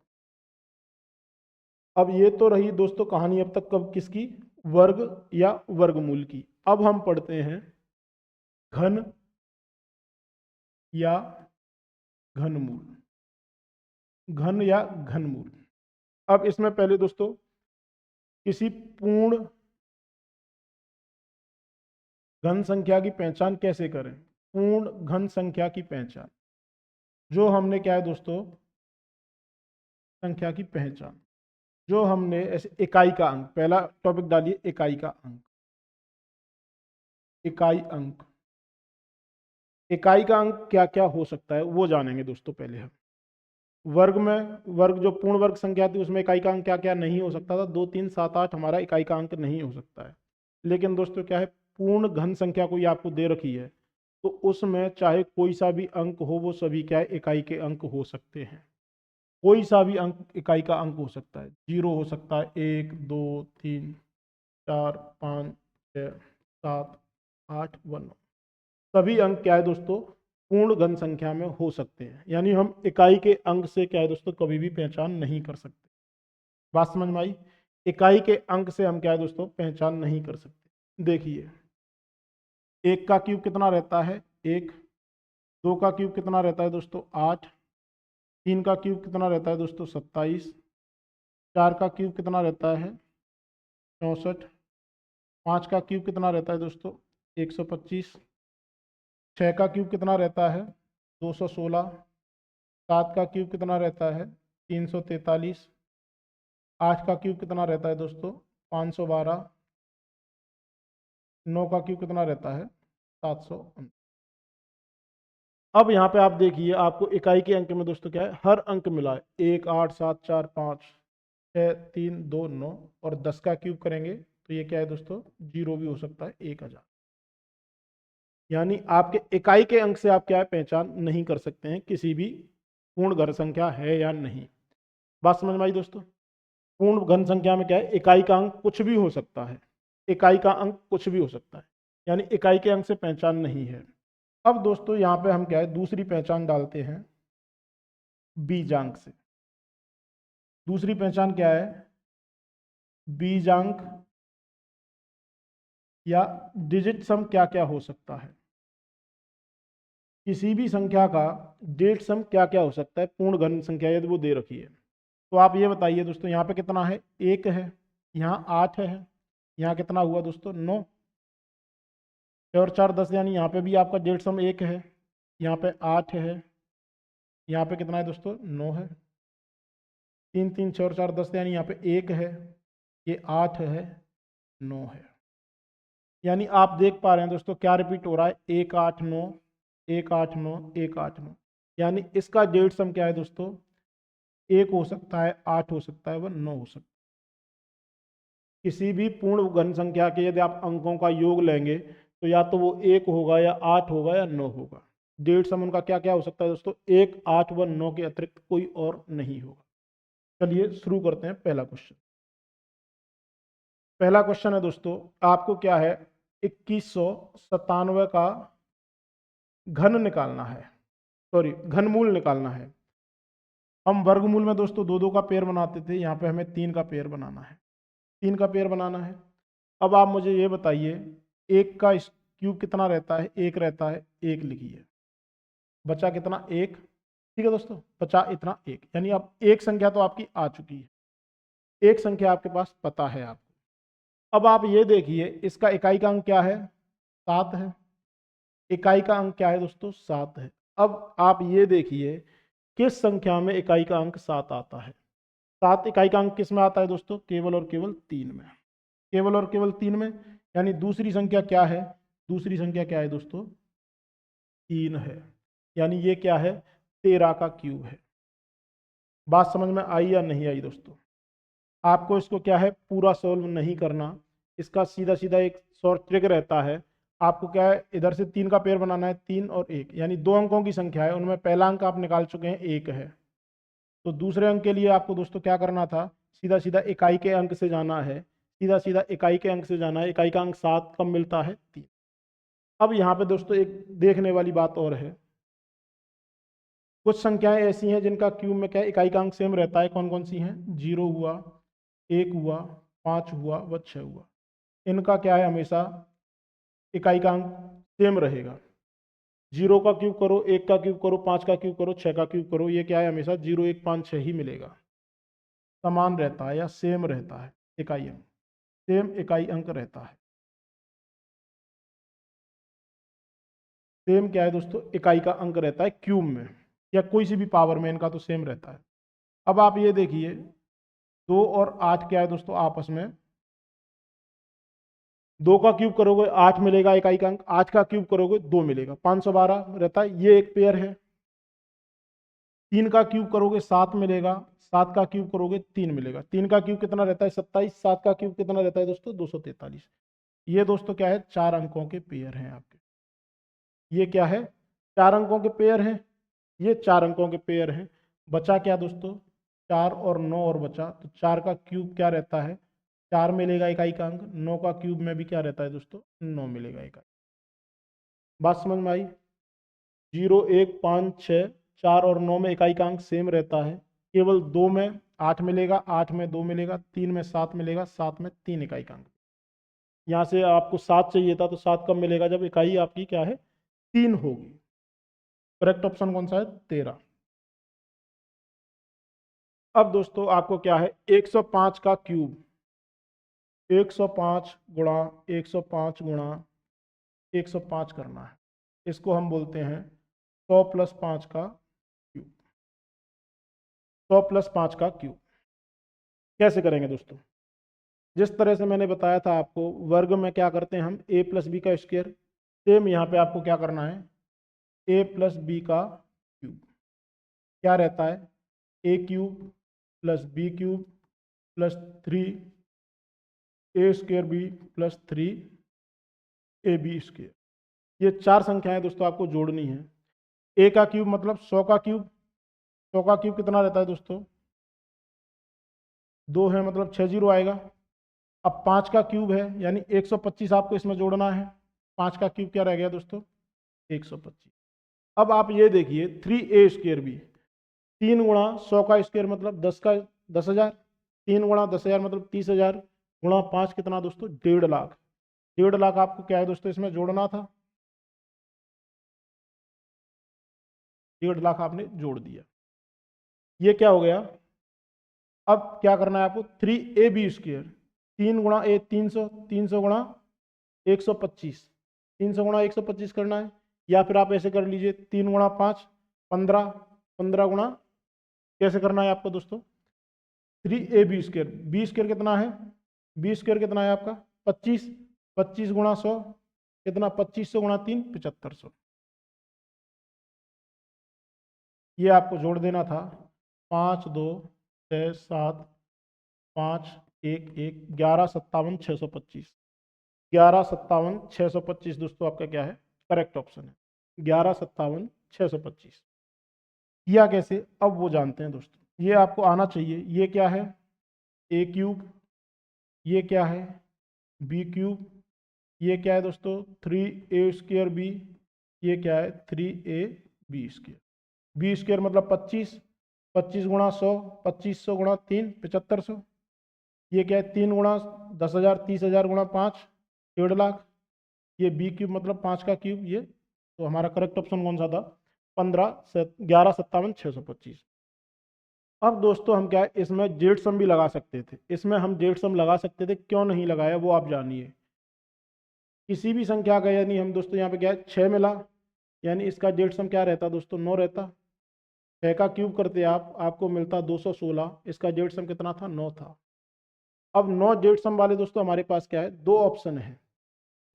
अब ये तो रही दोस्तों कहानी अब तक कब किसकी, वर्ग या वर्गमूल की। अब हम पढ़ते हैं घन या घनमूल। घन या घनमूल। अब इसमें पहले दोस्तों किसी पूर्ण घन संख्या की पहचान कैसे करें। पूर्ण घन संख्या की पहचान, जो हमने क्या है दोस्तों संख्या की पहचान, जो हमने ऐसे इकाई का अंक, पहला टॉपिक डालिए इकाई का अंक। इकाई अंक, इकाई का अंक क्या क्या हो सकता है वो जानेंगे दोस्तों पहले हम। वर्ग में, वर्ग जो पूर्ण वर्ग संख्या थी उसमें इकाई का अंक क्या क्या नहीं हो सकता था, 2 3 7 8 हमारा इकाई का अंक नहीं हो सकता है। लेकिन दोस्तों क्या है पूर्ण घन संख्या कोई आपको दे रखी है तो उसमें चाहे कोई सा भी अंक हो वो सभी क्या है इकाई के अंक हो सकते हैं। कोई सा भी अंक इकाई का अंक हो सकता है, 0 हो सकता है, 1 2 3 4 5 6 7 8 व 9, सभी अंक क्या है दोस्तों पूर्ण घन संख्या में हो सकते हैं। यानी हम इकाई के अंक से क्या है दोस्तों कभी भी पहचान नहीं कर सकते। बात समझ में आई। इकाई के अंक से हम क्या है दोस्तों पहचान नहीं कर सकते। देखिए 1 का क्यूब कितना रहता है 1, 2 का क्यूब कितना रहता है दोस्तों 8, 3 का क्यूब कितना रहता है दोस्तों 27, 4 का क्यूब कितना रहता है 64, 5 का क्यूब कितना रहता है दोस्तों 125, 6 का क्यूब कितना रहता है 216, 7 का क्यूब कितना रहता है 343, 8 का क्यूब कितना रहता है दोस्तों 512, 9 का क्यूब कितना रहता है 700। अब यहाँ पे आप देखिए आपको इकाई के अंक में दोस्तों क्या है हर अंक मिला है 1 8 7 4 5 6 3 2 9, और 10 का क्यूब करेंगे तो ये क्या है दोस्तों 0 भी हो सकता है 1000। यानी आपके इकाई के अंक से आप क्या है पहचान नहीं कर सकते हैं किसी भी पूर्ण घन संख्या है या नहीं। बात समझ में आई दोस्तों। पूर्ण घन संख्या में क्या है इकाई का अंक कुछ भी हो सकता है, इकाई का अंक कुछ भी हो सकता है, यानी इकाई के अंक से पहचान नहीं है। अब दोस्तों यहाँ पे हम क्या है दूसरी पहचान डालते हैं बीजांक से। दूसरी पहचान क्या है बीजांक या डिजिट सम क्या क्या हो सकता है। किसी भी संख्या का डिजिट सम क्या क्या हो सकता है पूर्ण घन संख्या यदि वो दे रखी है। तो आप ये बताइए दोस्तों यहाँ पे कितना है 1 है, यहाँ 8 है, यहाँ कितना हुआ दोस्तों 9, 6 और 4 10, यानी यहाँ पे भी आपका डेढ़ सम 1 है, यहाँ पे 8 है, यहाँ पे कितना है दोस्तों 9 है, 3 3 6 और 4 10, यानी यहाँ पे 1 है, ये 8 है 9 है। यानी आप देख पा रहे हैं दोस्तों क्या रिपीट हो रहा है, 189 189 189। यानी इसका जेड सम क्या है दोस्तों, 1 हो सकता है, 8 हो सकता है, वह 9 हो सकता है। किसी भी पूर्ण घन संख्या के यदि आप अंकों का योग लेंगे तो या तो वो 1 होगा या 8 होगा या 9 होगा। डेढ़ सम उनका क्या क्या हो सकता है दोस्तों, 1 8 व 9 के अतिरिक्त कोई और नहीं होगा। चलिए शुरू करते हैं पहला क्वेश्चन। पहला क्वेश्चन है दोस्तों, आपको क्या है, 2197 का घन निकालना है, सॉरी घनमूल निकालना है। हम वर्गमूल में दोस्तों दो दो का पेयर बनाते थे, यहाँ पे हमें 3 का पेयर बनाना है, 3 का पेयर बनाना है। अब आप मुझे ये बताइए, 1 का क्यूब कितना रहता है, 1 रहता है, 1 लिखिए, बचा कितना 1, ठीक है दोस्तों, बचा इतना 1। यानी अब एक संख्या तो आपकी आ चुकी है, एक संख्या आपके पास पता है आपको। अब आप ये देखिए, इसका इकाई का अंक क्या है, 7 है, इकाई का अंक क्या है दोस्तों, 7 है। अब आप ये देखिए किस संख्या में इकाई का अंक 7 आता है। 7 इकाई का अंक किस में आता है दोस्तों, केवल और केवल 3 में, केवल और केवल 3 में। यानी दूसरी संख्या क्या है, दूसरी संख्या क्या है दोस्तों, 3 है। यानी ये क्या है, 13 का क्यूब है। बात समझ में आई या नहीं आई दोस्तों। आपको इसको क्या है, पूरा सोल्व नहीं करना, इसका सीधा सीधा एक शॉर्ट ट्रिक रहता है। आपको क्या है, इधर से 3 का पेयर बनाना है, 3 और 1, यानी 2 अंकों की संख्या है, उनमें पहला अंक आप निकाल चुके हैं, 1 है। तो दूसरे अंक के लिए आपको दोस्तों क्या करना था, सीधा सीधा इकाई के अंक से जाना है, सीधा सीधा इकाई के अंक से जाना है। इकाई का अंक 7 कब मिलता है, 3। अब यहाँ पे दोस्तों एक देखने वाली बात और है, कुछ संख्याएं ऐसी हैं जिनका क्यूब में क्या है, इकाई का अंक सेम रहता है। कौन कौन सी हैं, 0 हुआ, 1 हुआ, 5 हुआ व 6 हुआ। इनका क्या है, हमेशा इकाई का अंक सेम रहेगा। 0 का क्यूब करो, 1 का क्यूब करो, 5 का क्यूब करो, 6 का क्यूब करो, ये क्या है, हमेशा 0 1 5 6 ही मिलेगा, समान रहता है या सेम रहता है इकाई अंक, सेम इकाई अंक रहता है। सेम क्या है दोस्तों, इकाई का अंक रहता है क्यूब में या कोई सी भी पावर में, इनका तो सेम रहता है। अब आप ये देखिए, 2 और 8 क्या है दोस्तों आपस में, 2 का क्यूब करोगे 8 मिलेगा इकाई का अंक, 8 का क्यूब करोगे 2 मिलेगा, 512 रहता है, ये एक पेयर है। 3 का क्यूब करोगे 7 मिलेगा, 7 का क्यूब करोगे 3 मिलेगा, 3 का क्यूब कितना रहता है 27, 7 का क्यूब कितना रहता है दोस्तों 243। ये दोस्तों क्या है, 4 अंकों के पेयर हैं आपके, ये क्या है, 4 अंकों के पेयर हैं, ये 4 अंकों के पेयर हैं। बचा क्या दोस्तों, 4 और 9 और बचा, तो 4 का क्यूब क्या रहता है, 4 मिलेगा इकाई का अंक, 9 का क्यूब में भी क्या रहता है दोस्तों, 9 मिलेगा इकाई। बात समझ में आई। 0 1 5 6, 4 और 9 में इकाई का अंक सेम रहता है, केवल 2 में 8 मिलेगा, 8 में 2 मिलेगा, 3 में 7 मिलेगा, 7 में 3 इकाई का अंक। यहाँ से आपको 7 चाहिए था, तो 7 कब मिलेगा, जब इकाई आपकी क्या है, 3 होगी। करेक्ट ऑप्शन कौन सा है, 13। अब दोस्तों आपको क्या है, 105 का क्यूब, 105 गुणा 105 गुणा 105 करना है, इसको हम बोलते हैं 100 प्लस 5 का क्यूब, 100 प्लस 5 का क्यूब। कैसे करेंगे दोस्तों, जिस तरह से मैंने बताया था आपको, वर्ग में क्या करते हैं हम, a प्लस बी का स्क्वायर, सेम यहाँ पे आपको क्या करना है, a प्लस बी का क्यूब। क्या रहता है, a cube plus B cube plus 3 a square B plus 3 A B square. ये 4 संख्याएं दोस्तों आपको जोड़नी है। a का क्यूब मतलब 100 का क्यूब, 100 का क्यूब कितना रहता है दोस्तों, 2 है, मतलब 6 जीरो आएगा। अब 5 का क्यूब है, यानी 125 आपको इसमें जोड़ना है। 5 का क्यूब क्या रह गया दोस्तों, 125। अब आप ये देखिए, 3a स्क्वायर बी, 3 गुणा 100 का स्क्वायर मतलब 10 का 10,000, 3 गुणा 10,000 मतलब 30,000, गुणा 5 कितना दोस्तों, 1.5 लाख। 1.5 लाख आपको क्या है दोस्तों इसमें जोड़ना था, 1.5 लाख आपने जोड़ दिया। ये क्या हो गया, अब क्या करना है आपको, 3ab स्क्वायर, 3 गुणा ए 300, 300 गुणा 125, 300 गुणा 125 करना है। या फिर आप ऐसे कर लीजिए, 3 गुणा 5 15, 15 गुणा, कैसे करना है आपको दोस्तों, 3ab स्क्वायर, बी स्क्वायर कितना है, बी स्क्वायर कितना है आपका 25, 25 गुणा 100 कितना, 2500 गुणा 3 7500। ये आपको जोड़ देना था, 5 2 6 7 5 1 1 11 57 625। 11 57 625 दोस्तों आपका क्या है, करेक्ट ऑप्शन है 11 57 625। किया कैसे, अब वो जानते हैं दोस्तों। ये आपको आना चाहिए। ये क्या है, ए क्यूब, ये क्या है बी क्यूब, ये क्या है दोस्तों 3a² बी, ये क्या है 3ab²। बी स्क्वायर मतलब 25, 25 गुणा 100, 2500 गुणा 3 7500। ये क्या है 3 गुणा 10,000 30,000 गुणा 5 1,50,000। ये बी क्यूब मतलब 5 का क्यूब ये। तो हमारा करेक्ट ऑप्शन कौन सा था, 11 57 625। अब दोस्तों हम क्या है, इसमें जेड सम भी लगा सकते थे। इसमें हम जेड सम लगा सकते थे, क्यों नहीं लगाया वो आप जानिए। किसी भी संख्या का, यानी हम दोस्तों यहाँ पे क्या है 6 मिला, यानी इसका जेड सम क्या रहता दोस्तों 9 रहता। 6 का क्यूब करते आप, आपको मिलता 216, इसका जेड सम कितना था 9 था। अब 9 जेड सम वाले दोस्तों हमारे पास क्या है, दो ऑप्शन है,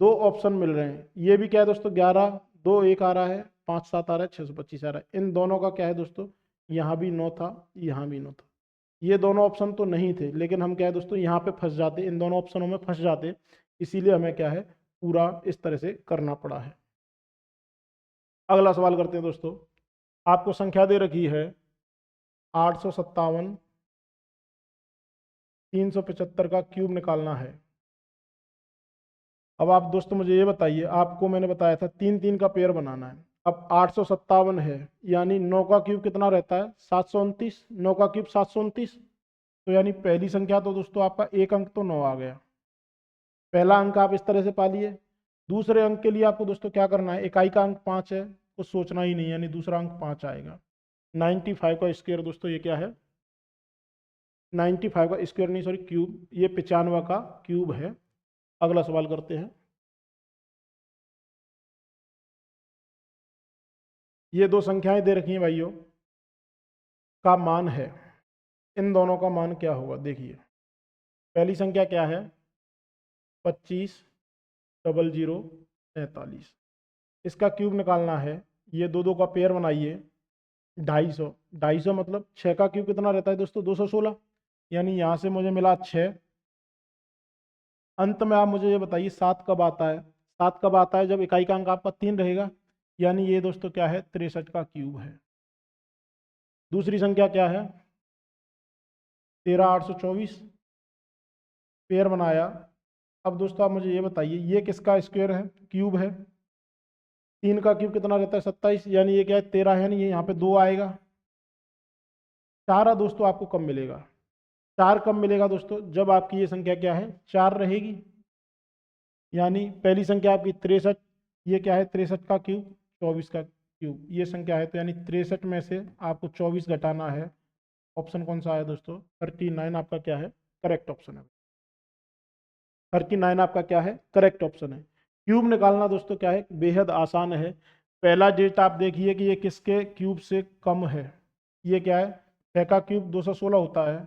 दो ऑप्शन मिल रहे हैं। ये भी क्या है दोस्तों 11 2 1 आ रहा है, 5 7 आ रहा है, 625 आ रहा है। इन दोनों का क्या है दोस्तों, यहाँ भी 9 था, यहाँ भी 9 था। ये दोनों ऑप्शन तो नहीं थे, लेकिन हम क्या है दोस्तों यहाँ पे फंस जाते, इन दोनों ऑप्शनों में फंस जाते, इसीलिए हमें क्या है पूरा इस तरह से करना पड़ा है। अगला सवाल करते हैं दोस्तों। आपको संख्या दे रखी है 857 375 का क्यूब निकालना है। अब आप दोस्तों मुझे ये बताइए, आपको मैंने बताया था 3 3 का पेयर बनाना है। अब 857 है, यानी 9 का क्यूब कितना रहता है 729, 9 का क्यूब 729। तो यानी पहली संख्या तो दोस्तों आपका एक अंक तो 9 आ गया, पहला अंक आप इस तरह से पा लिए। दूसरे अंक के लिए आपको दोस्तों क्या करना है, इकाई का अंक 5 है, कुछ सोचना ही नहीं, यानी दूसरा अंक 5 आएगा। 95 का स्क्वायर दोस्तों ये क्या है, 95 का स्क्वायर नहीं सॉरी क्यूब, ये 95 का क्यूब है। अगला सवाल करते हैं। ये दो संख्याएं दे रखी हैं भाइयों, का मान है, इन दोनों का मान क्या होगा देखिए। पहली संख्या क्या है 25 00 43, इसका क्यूब निकालना है। ये दो दो का पेयर बनाइए, 250, 250 मतलब 6 का क्यूब कितना रहता है दोस्तों 216, यानी यहाँ से मुझे मिला 6। अंत में आप मुझे ये बताइए 7 कब आता है, 7 कब आता है जब इकाई का अंक आपका 3 रहेगा, यानी ये दोस्तों क्या है 63 का क्यूब है। दूसरी संख्या क्या है 13824, पेयर बनाया। अब दोस्तों आप मुझे ये बताइए ये किसका स्क्वायर है, क्यूब है। 3 का क्यूब कितना रहता है 27, यानी ये क्या है 13 है, यानी ये यहाँ पे 2 आएगा। 4 दोस्तों आपको कब मिलेगा, 4 कब मिलेगा दोस्तों, जब आपकी ये संख्या क्या है 4 रहेगी। यानी पहली संख्या आपकी 63, ये क्या है 63 का क्यूब 24 का क्यूब, ये संख्या है। तो यानी 63 में से आपको 24 घटाना है। ऑप्शन कौन सा है दोस्तों 39 आपका क्या है करेक्ट ऑप्शन है। 39 आपका क्या है करेक्ट ऑप्शन है। क्यूब निकालना दोस्तों क्या है बेहद आसान है। पहला डिजिट आप देखिए कि ये किसके क्यूब से कम है, ये क्या है 6 का क्यूब 216 होता है,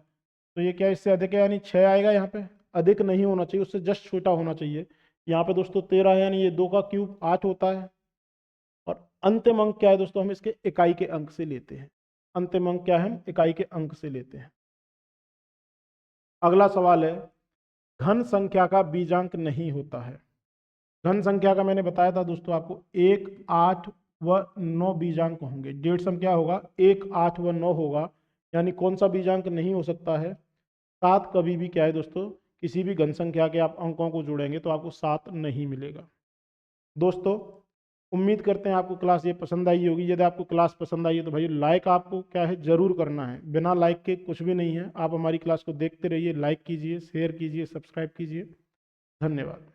तो ये क्या है इससे अधिक है, यानी 6 आएगा। यहाँ पे अधिक नहीं होना चाहिए, उससे जस्ट छोटा होना चाहिए। यहाँ पे दोस्तों 13 है, यानी ये 2 का क्यूब 8 होता है। और अंतिम अंक क्या है दोस्तों, हम इसके इकाई के अंक से लेते हैं। अंतिम अंक क्या है, हम इकाई के अंक से लेते हैं। अगला सवाल है, घन संख्या का बीजांक नहीं होता है। घन संख्या का मैंने बताया था दोस्तों आपको 1 8 व 9 बीजांक होंगे। डेढ़ सम क्या होगा 1 8 व 9 होगा, यानी कौन सा बीजांक नहीं हो सकता है 7। कभी भी क्या है दोस्तों किसी भी घन संख्या के आप अंकों को जोड़ेंगे तो आपको 7 नहीं मिलेगा। दोस्तों उम्मीद करते हैं आपको क्लास ये पसंद आई होगी। यदि आपको क्लास पसंद आई है तो भाई लाइक आपको क्या है जरूर करना है, बिना लाइक के कुछ भी नहीं है। आप हमारी क्लास को देखते रहिए, लाइक कीजिए, शेयर कीजिए, सब्सक्राइब कीजिए। धन्यवाद।